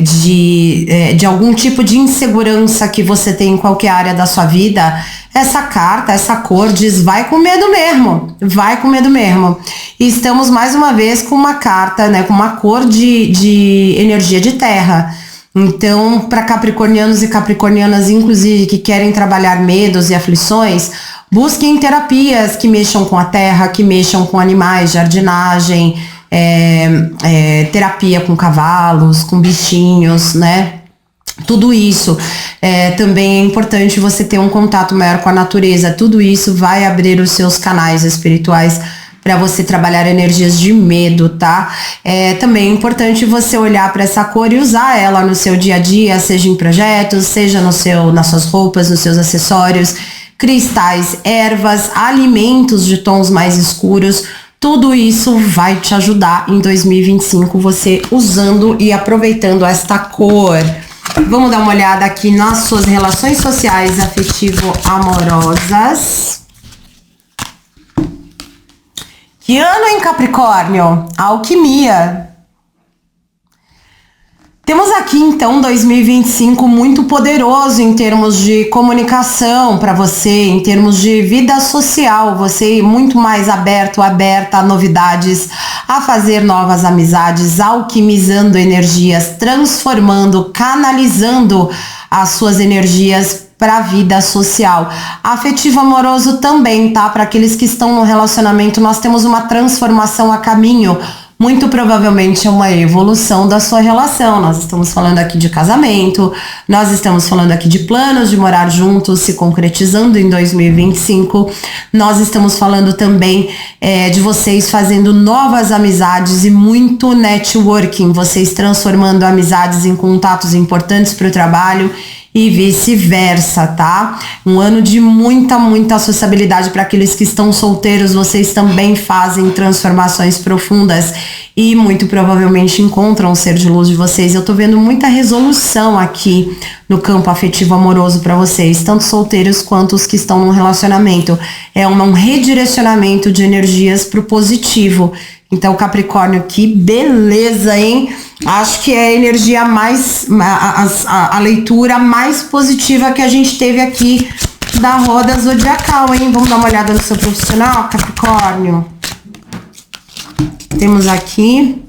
de algum tipo de insegurança que você tem em qualquer área da sua vida. Essa carta, essa cor diz, vai com medo mesmo, vai com medo mesmo. E estamos mais uma vez com uma carta, né, com uma cor de energia de terra. Então, para capricornianos e capricornianas, inclusive, que querem trabalhar medos e aflições, busquem terapias que mexam com a terra, que mexam com animais, jardinagem, terapia com cavalos, com bichinhos, né? Tudo isso também é importante você ter um contato maior com a natureza. Tudo isso vai abrir os seus canais espirituais para você trabalhar energias de medo, tá? Também é importante você olhar para essa cor e usar ela no seu dia a dia, seja em projetos, seja nas suas roupas, nos seus acessórios, cristais, ervas, alimentos de tons mais escuros. Tudo isso vai te ajudar em 2025, você usando e aproveitando esta cor. Vamos dar uma olhada aqui nas suas relações sociais afetivo-amorosas. Que ano em Capricórnio? Alquimia. Temos aqui então 2025 muito poderoso em termos de comunicação para você, em termos de vida social, você muito mais aberta a novidades, a fazer novas amizades, alquimizando energias, transformando, canalizando as suas energias para a vida social. Afetivo amoroso também, tá? Para aqueles que estão no relacionamento, nós temos uma transformação a caminho. Muito provavelmente é uma evolução da sua relação. Nós estamos falando aqui de casamento, nós estamos falando aqui de planos de morar juntos se concretizando em 2025. Nós estamos falando também de vocês fazendo novas amizades e muito networking, vocês transformando amizades em contatos importantes para o trabalho e vice-versa, tá? Um ano de muita sociabilidade para aqueles que estão solteiros. Vocês também fazem transformações profundas e muito provavelmente encontram o ser de luz de vocês. Eu tô vendo muita resolução aqui no campo afetivo amoroso para vocês, tanto solteiros quanto os que estão num relacionamento. É um redirecionamento de energias pro positivo. Então, Capricórnio, que beleza, hein? Acho que é a energia mais, a leitura mais positiva que a gente teve aqui da roda zodiacal, hein? Vamos dar uma olhada no seu profissional, Capricórnio. Temos aqui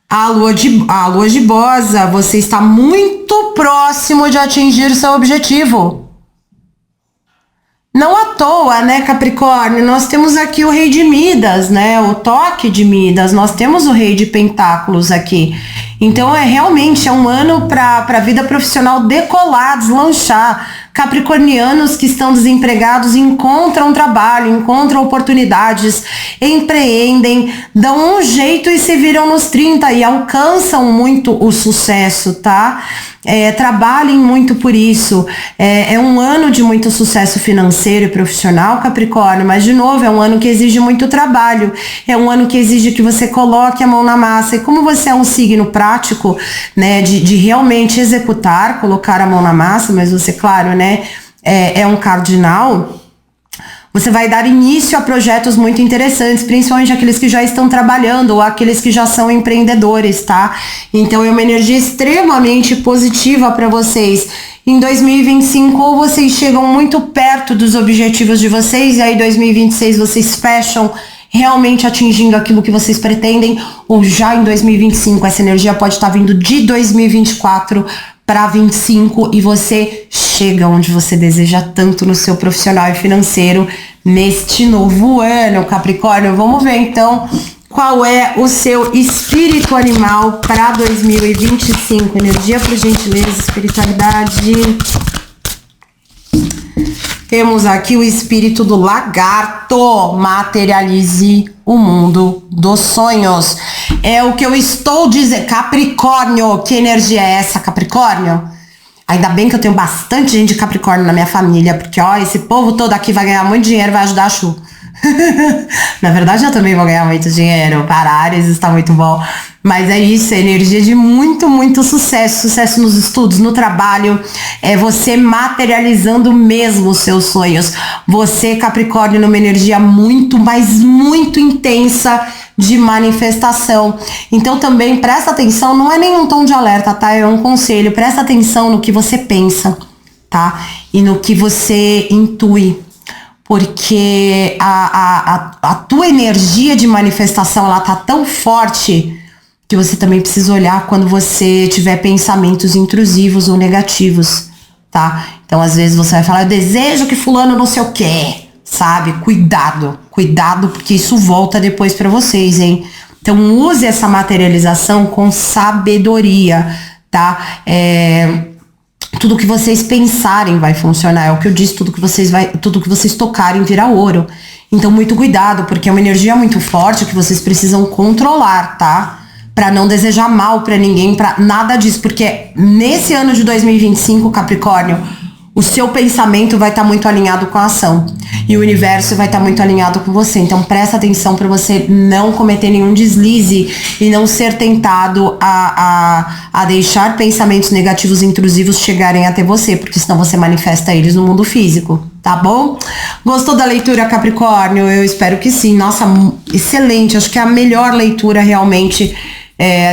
a lua gibosa. Você está muito próximo de atingir seu objetivo. Não à toa, né, Capricórnio, nós temos aqui o rei de Midas, né, o toque de Midas, nós temos o rei de pentáculos aqui. Então, realmente um ano para a vida profissional decolar, deslanchar. Capricornianos que estão desempregados encontram trabalho, encontram oportunidades, empreendem, dão um jeito e se viram nos 30 e alcançam muito o sucesso, tá? Trabalhem muito por isso. É um ano de muito sucesso financeiro e profissional, Capricórnio, mas de novo é um ano que exige muito trabalho, é um ano que exige que você coloque a mão na massa. E como você é um signo prático, né, de realmente executar, colocar a mão na massa, mas você, claro, né, é um cardinal, você vai dar início a projetos muito interessantes, principalmente aqueles que já estão trabalhando ou aqueles que já são empreendedores, tá? Então é uma energia extremamente positiva para vocês. Em 2025, ou vocês chegam muito perto dos objetivos de vocês, e aí em 2026 vocês fecham realmente atingindo aquilo que vocês pretendem, ou já em 2025, essa energia pode estar vindo de 2024 para 25 e você chega onde você deseja tanto no seu profissional e financeiro neste novo ano, Capricórnio. Vamos ver então qual é o seu espírito animal para 2025. Energia, por gentileza, espiritualidade. Temos aqui o espírito do lagarto. Materialize o mundo dos sonhos. É o que eu estou dizendo. Capricórnio, que energia é essa, Capricórnio? Ainda bem que eu tenho bastante gente de Capricórnio na minha família, porque ó, esse povo todo aqui vai ganhar muito dinheiro, vai ajudar a Chu. Na verdade, eu também vou ganhar muito dinheiro. Para Áries está muito bom. Mas é isso, é energia de muito sucesso. Sucesso nos estudos, no trabalho. É você materializando mesmo os seus sonhos. Você, Capricórnio, numa energia muito intensa de manifestação. Então também presta atenção, não é nenhum tom de alerta, tá? É um conselho. Presta atenção no que você pensa, tá? E no que você intui. Porque a tua energia de manifestação, ela tá tão forte que você também precisa olhar quando você tiver pensamentos intrusivos ou negativos, tá? Então, às vezes você vai falar, eu desejo que fulano não sei o quê, sabe? Cuidado, porque isso volta depois pra vocês, hein? Então, use essa materialização com sabedoria, tá? Tudo que vocês pensarem vai funcionar, é o que eu disse, tudo que vocês tocarem vira ouro. Então, muito cuidado, porque é uma energia muito forte que vocês precisam controlar, tá? Pra não desejar mal pra ninguém, pra nada disso, porque nesse ano de 2025, Capricórnio, o seu pensamento vai estar muito alinhado com a ação e o universo vai estar muito alinhado com você. Então presta atenção para você não cometer nenhum deslize e não ser tentado a deixar pensamentos negativos intrusivos chegarem até você, porque senão você manifesta eles no mundo físico, tá bom? Gostou da leitura, Capricórnio? Eu espero que sim. Nossa, excelente. Acho que é a melhor leitura realmente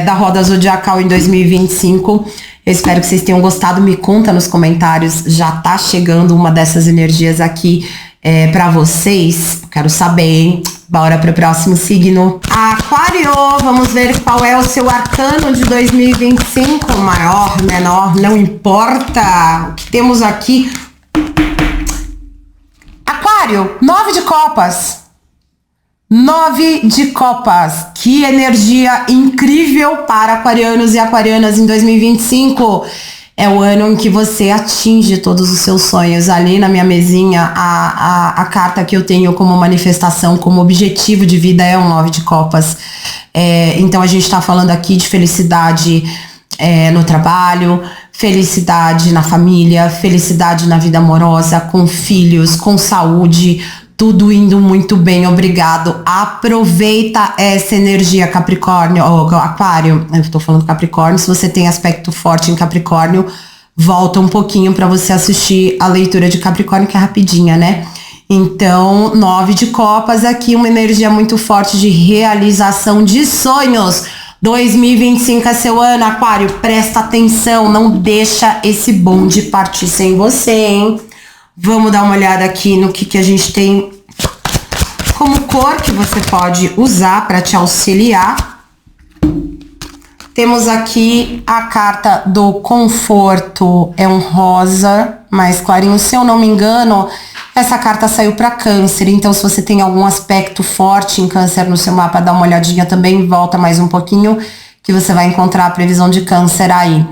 da Roda Zodiacal em 2025. Eu espero que vocês tenham gostado. Me conta nos comentários. Já tá chegando uma dessas energias aqui pra vocês. Quero saber, hein? Bora pro próximo signo. Aquário, vamos ver qual é o seu arcano de 2025. Maior, menor, não importa. O que temos aqui? Aquário, 9 de copas. 9 de copas, que energia incrível para aquarianos e aquarianas em 2025. É o ano em que você atinge todos os seus sonhos. Ali na minha mesinha, a carta que eu tenho como manifestação, como objetivo de vida é um 9 de copas. Então a gente está falando aqui de felicidade no trabalho, felicidade na família, felicidade na vida amorosa, com filhos, com saúde, tudo indo muito bem, obrigado. Aproveita essa energia, Capricórnio, Aquário. Eu tô falando Capricórnio, se você tem aspecto forte em Capricórnio, volta um pouquinho para você assistir a leitura de Capricórnio, que é rapidinha, né? Então, 9 de copas aqui, uma energia muito forte de realização de sonhos. 2025 é seu ano, Aquário, presta atenção, não deixa esse bonde partir sem você, hein? Vamos dar uma olhada aqui no que a gente tem como cor que você pode usar para te auxiliar. Temos aqui a carta do conforto, é um rosa mais clarinho. Se eu não me engano, essa carta saiu para Câncer, então se você tem algum aspecto forte em Câncer no seu mapa, dá uma olhadinha também, volta mais um pouquinho que você vai encontrar a previsão de Câncer aí.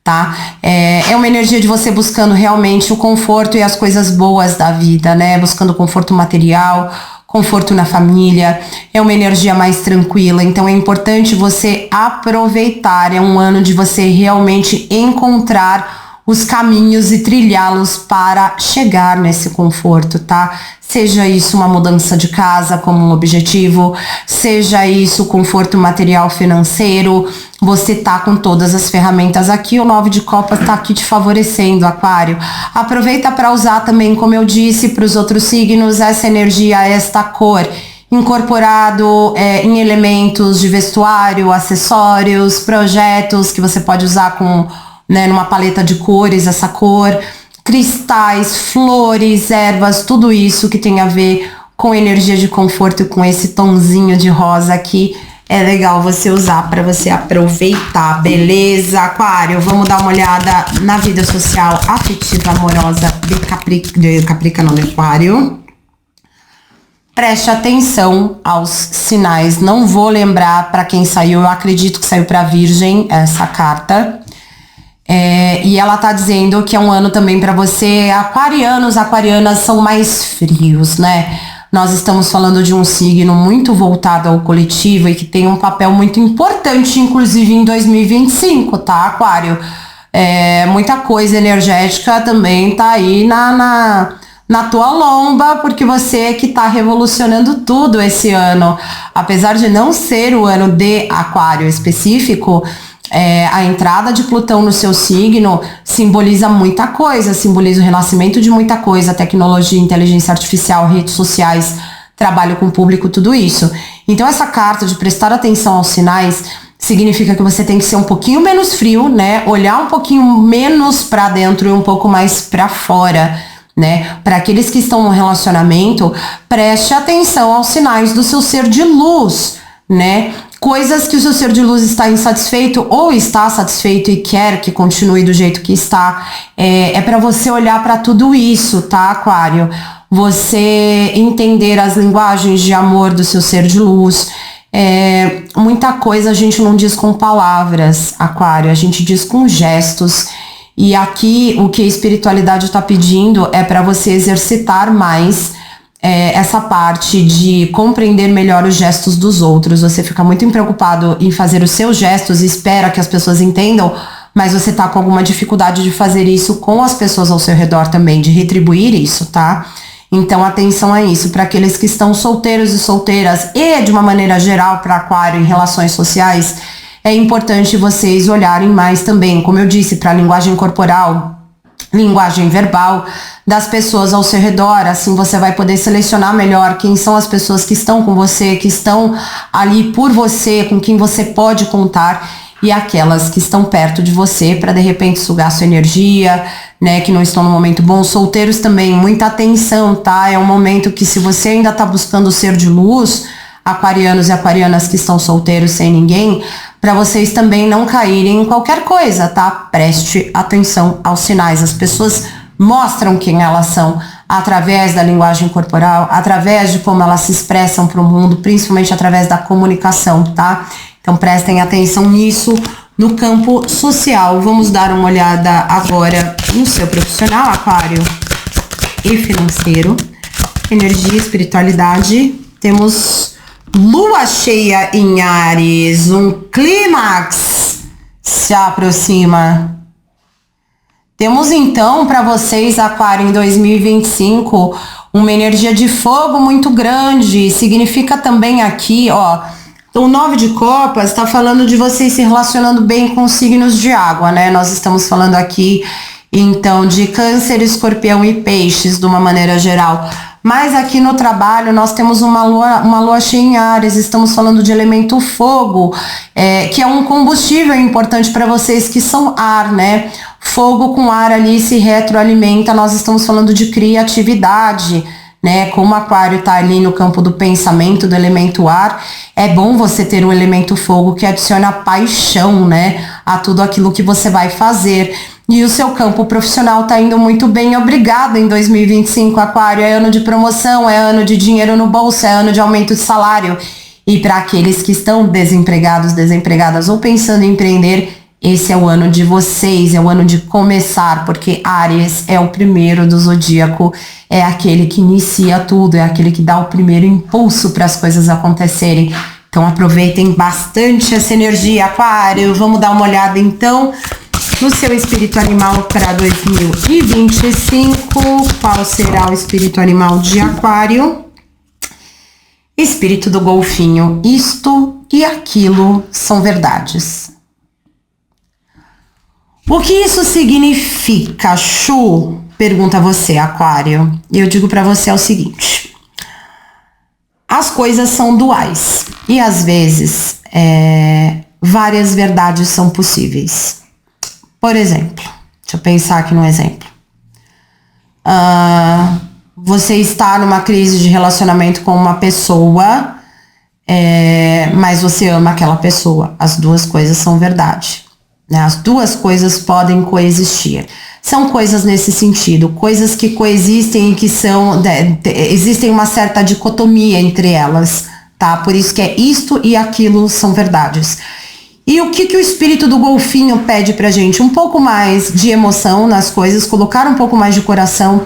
Tá? É uma energia de você buscando realmente o conforto e as coisas boas da vida, né? Buscando conforto material, conforto na família. É uma energia mais tranquila, então é importante você aproveitar. É um ano de você realmente encontrar os caminhos e trilhá-los para chegar nesse conforto, tá? Seja isso uma mudança de casa como um objetivo, seja isso conforto material financeiro, você tá com todas as ferramentas aqui, o 9 de copas tá aqui te favorecendo, Aquário. Aproveita para usar também, como eu disse, para os outros signos, essa energia, esta cor, incorporado em elementos de vestuário, acessórios, projetos que você pode usar com, né, numa paleta de cores, essa cor, cristais, flores, ervas, tudo isso que tem a ver com energia de conforto e com esse tonzinho de rosa aqui. É legal você usar para você aproveitar, beleza, Aquário? Vamos dar uma olhada na vida social, afetiva, amorosa de Aquário. Preste atenção aos sinais. Não vou lembrar para quem saiu, eu acredito que saiu para Virgem essa carta. E ela tá dizendo que é um ano também para você. Aquarianos, aquarianas são mais frios, né? Nós estamos falando de um signo muito voltado ao coletivo e que tem um papel muito importante, inclusive em 2025, tá, Aquário? Muita coisa energética também tá aí na tua lomba, porque você é que tá revolucionando tudo esse ano. Apesar de não ser o ano de Aquário específico, a entrada de Plutão no seu signo simboliza muita coisa, simboliza o renascimento de muita coisa, tecnologia, inteligência artificial, redes sociais, trabalho com o público, tudo isso. Então essa carta de prestar atenção aos sinais significa que você tem que ser um pouquinho menos frio, né? Olhar um pouquinho menos para dentro e um pouco mais para fora, né? Para aqueles que estão no relacionamento, preste atenção aos sinais do seu ser de luz, né? coisas que o seu ser de luz está insatisfeito ou está satisfeito e quer que continue do jeito que está. É para você olhar para tudo isso, tá, Aquário? Você entender as linguagens de amor do seu ser de luz. Muita coisa a gente não diz com palavras, Aquário, a gente diz com gestos. E aqui o que a espiritualidade está pedindo é para você exercitar mais essa parte de compreender melhor os gestos dos outros. Você fica muito preocupado em fazer os seus gestos e espera que as pessoas entendam, mas você tá com alguma dificuldade de fazer isso com as pessoas ao seu redor também, de retribuir isso, tá? Então atenção a isso, para aqueles que estão solteiros e solteiras e de uma maneira geral para Aquário em relações sociais, é importante vocês olharem mais também, como eu disse, para a linguagem corporal, linguagem verbal das pessoas ao seu redor. Assim você vai poder selecionar melhor quem são as pessoas que estão com você, que estão ali por você, com quem você pode contar, e aquelas que estão perto de você para de repente sugar sua energia, né, que não estão no momento bom. Solteiros também, muita atenção, tá? É um momento que, se você ainda tá buscando ser de luz, aquarianos e aquarianas que estão solteiros sem ninguém, para vocês também não caírem em qualquer coisa, tá? Preste atenção aos sinais. As pessoas mostram quem elas são através da linguagem corporal, através de como elas se expressam para o mundo, principalmente através da comunicação, tá? Então prestem atenção nisso no campo social. Vamos dar uma olhada agora no seu profissional, Aquário, e financeiro. Energia e espiritualidade. Temos lua cheia em Áries, um clímax se aproxima. Temos então para vocês, Aquário, em 2025, uma energia de fogo muito grande. Significa também aqui, ó, o 9 de copas está falando de vocês se relacionando bem com signos de água, né? Nós estamos falando aqui, então, de Câncer, Escorpião e Peixes, de uma maneira geral. Mas aqui no trabalho nós temos uma lua cheia em Áries, estamos falando de elemento fogo, que é um combustível importante para vocês que são ar, né? Fogo com ar ali se retroalimenta, nós estamos falando de criatividade, né? Como Aquário tá ali no campo do pensamento, do elemento ar, é bom você ter um elemento fogo que adiciona paixão, né, a tudo aquilo que você vai fazer. E o seu campo profissional tá indo muito bem, obrigada. Em 2025, Aquário, é ano de promoção, é ano de dinheiro no bolso, é ano de aumento de salário. E para aqueles que estão desempregados, desempregadas ou pensando em empreender, esse é o ano de vocês, é o ano de começar, porque Áries é o primeiro do zodíaco, é aquele que inicia tudo, é aquele que dá o primeiro impulso para as coisas acontecerem. Então aproveitem bastante essa energia, Aquário. Vamos dar uma olhada então no seu espírito animal para 2025. Qual será o espírito animal de Aquário? Espírito do golfinho. Isto e aquilo são verdades. O que isso significa, Chu? Pergunta você, Aquário. E eu digo para você o seguinte: as coisas são duais e às vezes várias verdades são possíveis. Por exemplo, deixa eu pensar aqui num exemplo. Você está numa crise de relacionamento com uma pessoa, mas você ama aquela pessoa. As duas coisas são verdade, né? As duas coisas podem coexistir. São coisas nesse sentido, coisas que coexistem e que são... existem uma certa dicotomia entre elas, tá? Por isso que é isto e aquilo são verdades. E o que o espírito do golfinho pede pra gente? Um pouco mais de emoção nas coisas, colocar um pouco mais de coração,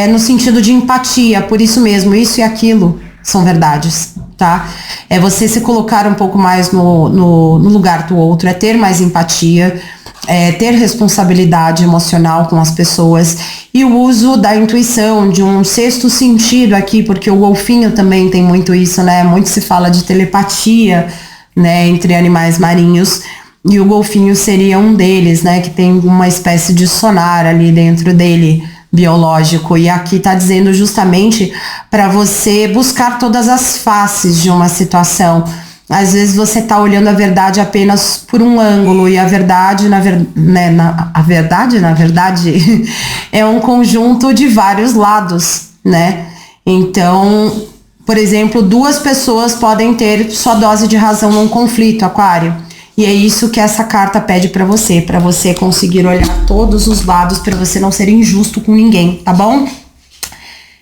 no sentido de empatia. Por isso mesmo, isso e aquilo são verdades, tá? É você se colocar um pouco mais no lugar do outro, é ter mais empatia, ter responsabilidade emocional com as pessoas e o uso da intuição, de um sexto sentido aqui, porque o golfinho também tem muito isso, né? Muito se fala de telepatia, né, entre animais marinhos, e o golfinho seria um deles, né, que tem uma espécie de sonar ali dentro dele, biológico. E aqui tá dizendo justamente para você buscar todas as faces de uma situação. Às vezes você tá olhando a verdade apenas por um ângulo, e a verdade, na verdade, é um conjunto de vários lados, né? Então, Por exemplo, 2 pessoas podem ter sua dose de razão num conflito, Aquário. E é isso que essa carta pede para você conseguir olhar todos os lados, para você não ser injusto com ninguém, tá bom?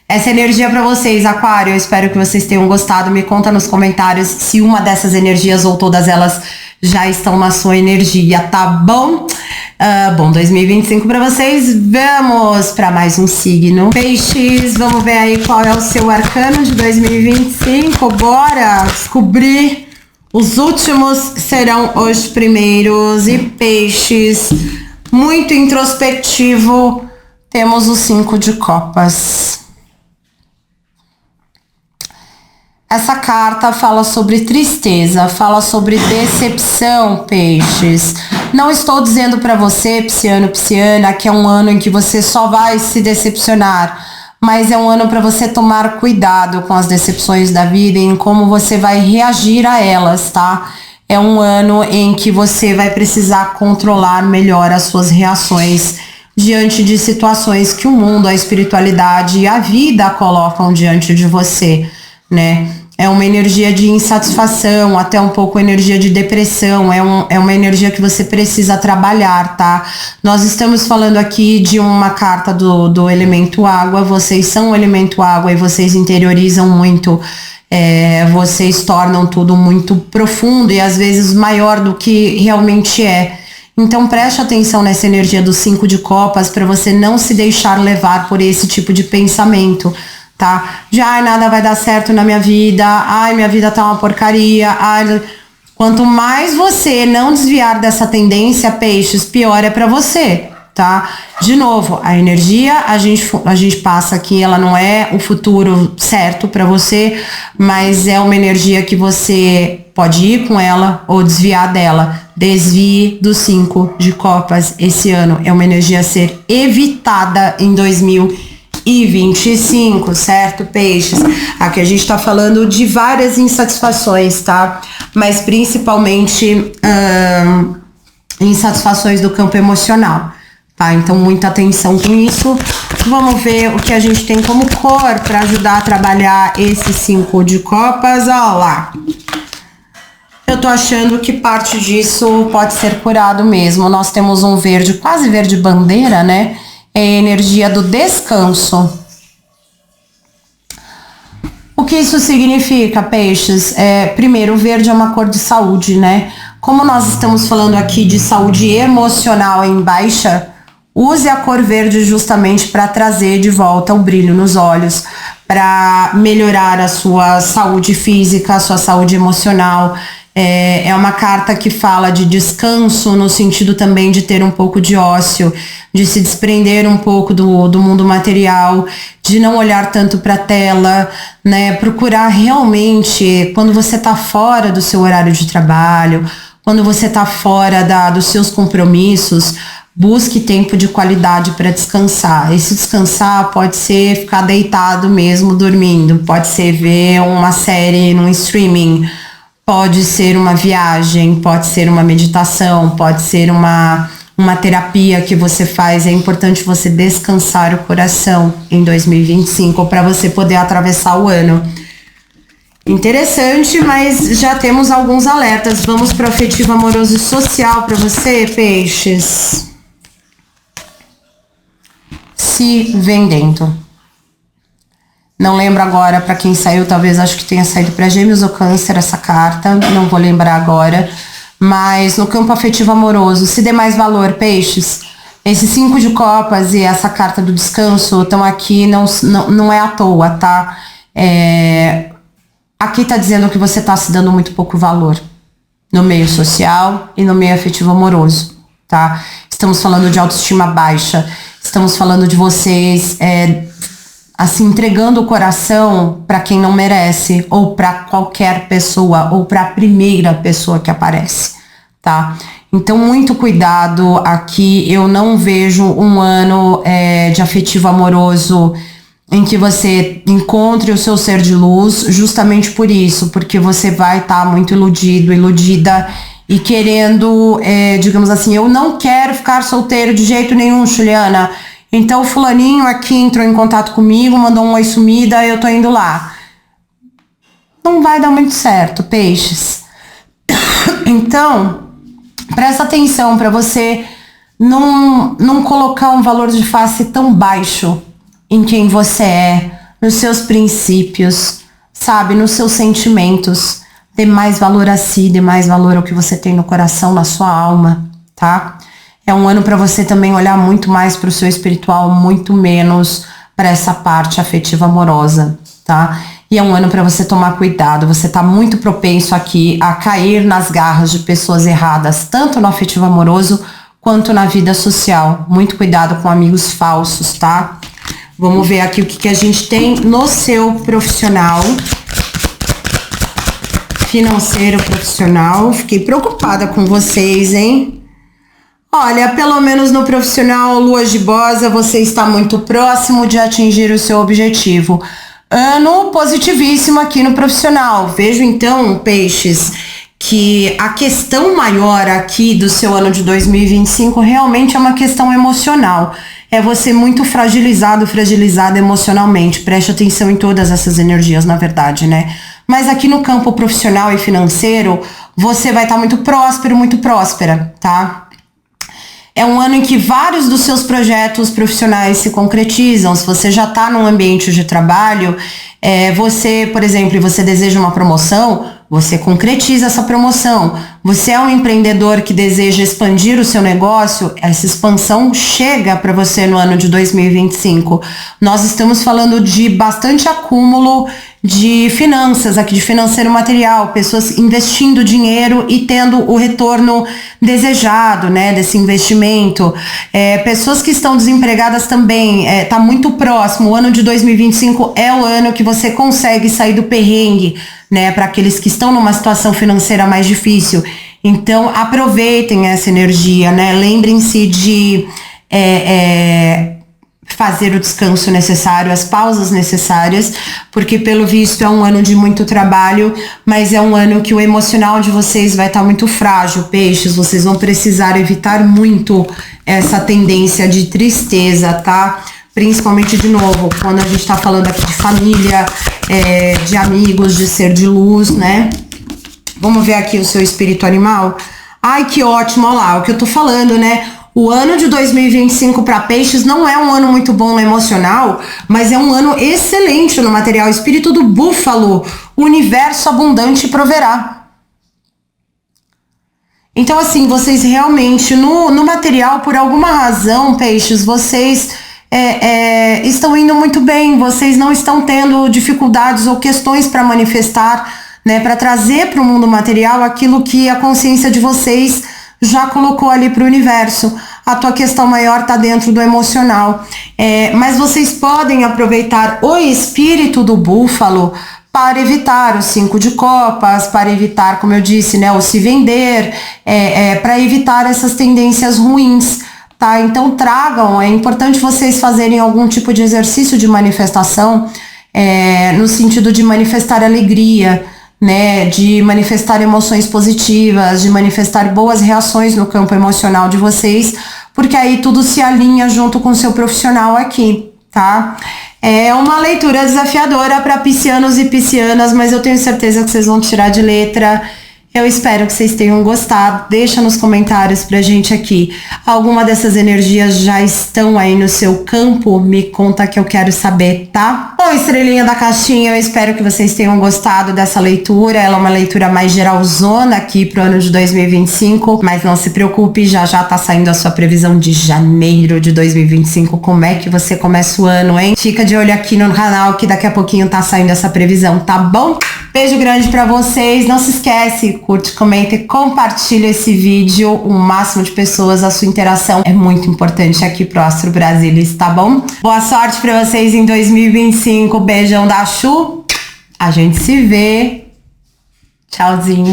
Essa energia para vocês, Aquário. Eu espero que vocês tenham gostado. Me conta nos comentários se uma dessas energias ou todas elas já estão na sua energia, tá bom? Bom 2025 para vocês. Vamos para mais um signo. Peixes, vamos ver aí qual é o seu arcano de 2025. Bora descobrir. Os últimos serão os primeiros. E Peixes, muito introspectivo, temos o 5 de copas. Essa carta fala sobre tristeza, fala sobre decepção, Peixes. Não estou dizendo para você, Pisciano, Pisciana, que é um ano em que você só vai se decepcionar, mas é um ano para você tomar cuidado com as decepções da vida e em como você vai reagir a elas, tá? É um ano em que você vai precisar controlar melhor as suas reações diante de situações que o mundo, a espiritualidade e a vida colocam diante de você, né? É uma energia de insatisfação, até um pouco energia de depressão, é uma energia que você precisa trabalhar, tá? Nós estamos falando aqui de uma carta do elemento água, vocês são o elemento água e vocês interiorizam muito, vocês tornam tudo muito profundo e às vezes maior do que realmente é. Então preste atenção nessa energia do 5 de copas para você não se deixar levar por esse tipo de pensamento, tá? De nada vai dar certo na minha vida, minha vida tá uma porcaria, quanto mais você não desviar dessa tendência, Peixes, pior é pra você, tá? De novo, a energia, a gente passa aqui, ela não é o futuro certo pra você, mas é uma energia que você pode ir com ela ou desviar dela. Desvie do 5 de copas esse ano, é uma energia a ser evitada em 2025, certo, Peixes? Aqui a gente tá falando de várias insatisfações, tá? Mas principalmente insatisfações do campo emocional, tá? Então muita atenção com isso. Vamos ver o que a gente tem como cor para ajudar a trabalhar esse 5 de copas. Ó lá. Eu tô achando que parte disso pode ser curado mesmo. Nós temos um verde, quase verde bandeira, né? É a energia do descanso. O que isso significa, Peixes? Primeiro, o verde é uma cor de saúde, né? Como nós estamos falando aqui de saúde emocional em baixa, use a cor verde justamente para trazer de volta o brilho nos olhos, para melhorar a sua saúde física, a sua saúde emocional. É uma carta que fala de descanso, no sentido também de ter um pouco de ócio, de se desprender um pouco do mundo material, de não olhar tanto para a tela, né? Procurar realmente, quando você está fora do seu horário de trabalho, quando você está fora dos seus compromissos, busque tempo de qualidade para descansar. Esse descansar pode ser ficar deitado mesmo, dormindo, pode ser ver uma série no streaming, pode ser uma viagem, pode ser uma meditação, pode ser uma terapia que você faz. É importante você descansar o coração em 2025 para você poder atravessar o ano. Interessante, mas já temos alguns alertas. Vamos para o afetivo, amoroso e social para você, Peixes. Se vendendo. Não lembro agora para quem saiu, talvez acho que tenha saído para Gêmeos ou Câncer essa carta, não vou lembrar agora. Mas no campo afetivo amoroso, se dê mais valor, Peixes. Esse 5 de copas e essa carta do descanso estão aqui, não é à toa, tá? Aqui tá dizendo que você tá se dando muito pouco valor no meio social e no meio afetivo amoroso, tá? Estamos falando de autoestima baixa, estamos falando de vocês assim, entregando o coração para quem não merece, ou para qualquer pessoa, ou para a primeira pessoa que aparece, tá? Então, muito cuidado aqui. Eu não vejo um ano de afetivo amoroso em que você encontre o seu ser de luz, justamente por isso, porque você vai estar muito iludido, iludida, e querendo, digamos assim, eu não quero ficar solteiro de jeito nenhum, Juliana. Então, fulaninho aqui entrou em contato comigo, mandou um oi sumida, eu tô indo lá. não vai dar muito certo, peixes. Então, presta atenção para você não colocar um valor de face tão baixo em quem você é, nos seus princípios, sabe, nos seus sentimentos. Dê mais valor a si, dê mais valor ao que você tem no coração, na sua alma, tá? É um ano para você também olhar muito mais para o seu espiritual, muito menos para essa parte afetiva amorosa, tá? E é um ano para você tomar cuidado, você tá muito propenso aqui a cair nas garras de pessoas erradas, tanto no afetivo amoroso quanto na vida social. Muito cuidado com amigos falsos, tá? Vamos ver aqui o que a gente tem no seu profissional. Financeiro, profissional. Fiquei preocupada com vocês, hein? Olha, pelo menos no profissional, lua gibosa, você está muito próximo de atingir o seu objetivo. Ano positivíssimo aqui no profissional. Vejo então, peixes, que a questão maior aqui do seu ano de 2025 realmente é uma questão emocional. É você muito fragilizada emocionalmente. Preste atenção em todas essas energias, na verdade, né? Mas aqui no campo profissional e financeiro, você vai estar muito próspero, muito próspera, tá? É um ano em que vários dos seus projetos profissionais se concretizam. Se você já está num ambiente de trabalho, você, por exemplo, você deseja uma promoção, você concretiza essa promoção. Você é um empreendedor que deseja expandir o seu negócio, essa expansão chega para você no ano de 2025. Nós estamos falando de bastante acúmulo de finanças, aqui de financeiro material, pessoas investindo dinheiro e tendo o retorno desejado, né, desse investimento. Pessoas que estão desempregadas também, tá muito próximo. O ano de 2025 é o ano que você consegue sair do perrengue, né, para aqueles que estão numa situação financeira mais difícil. Então, aproveitem essa energia, né, lembrem-se de fazer o descanso necessário, as pausas necessárias, porque pelo visto é um ano de muito trabalho, mas é um ano que o emocional de vocês vai estar muito frágil, peixes. Vocês vão precisar evitar muito essa tendência de tristeza, tá? Principalmente, de novo, quando a gente tá falando aqui de família, de amigos, de ser de luz, né? Vamos ver aqui o seu espírito animal? Ai, que ótimo, olha lá, o que eu tô falando, né? O ano de 2025 para peixes não é um ano muito bom no emocional, mas é um ano excelente no material. Espírito do búfalo, o universo abundante proverá. Então, assim, vocês realmente, no material, por alguma razão, peixes, vocês estão indo muito bem, vocês não estão tendo dificuldades ou questões para manifestar, né, para trazer para o mundo material aquilo que a consciência de vocês já colocou ali para o universo. A tua questão maior está dentro do emocional. Mas vocês podem aproveitar o espírito do búfalo para evitar o 5 de copas, para evitar, como eu disse, né, o se vender, para evitar essas tendências ruins, tá? Então tragam, é importante vocês fazerem algum tipo de exercício de manifestação, no sentido de manifestar alegria, né, de manifestar emoções positivas, de manifestar boas reações no campo emocional de vocês, porque aí tudo se alinha junto com o seu profissional aqui, tá? É uma leitura desafiadora para piscianos e piscianas, mas eu tenho certeza que vocês vão tirar de letra. Eu espero que vocês tenham gostado. Deixa nos comentários pra gente aqui. Alguma dessas energias já estão aí no seu campo? Me conta que eu quero saber, tá? Bom, estrelinha da caixinha, eu espero que vocês tenham gostado dessa leitura. Ela é uma leitura mais geralzona aqui pro ano de 2025, mas não se preocupe, já tá saindo a sua previsão de janeiro de 2025. Como é que você começa o ano, hein? Fica de olho aqui no canal que daqui a pouquinho tá saindo essa previsão, tá bom? Beijo grande pra vocês. Não se esquece, curte, comenta e compartilha esse vídeo. O máximo de pessoas, a sua interação é muito importante aqui pro Astro Brasilis, tá bom? Boa sorte pra vocês em 2025. Beijão da Chu. A gente se vê. Tchauzinho.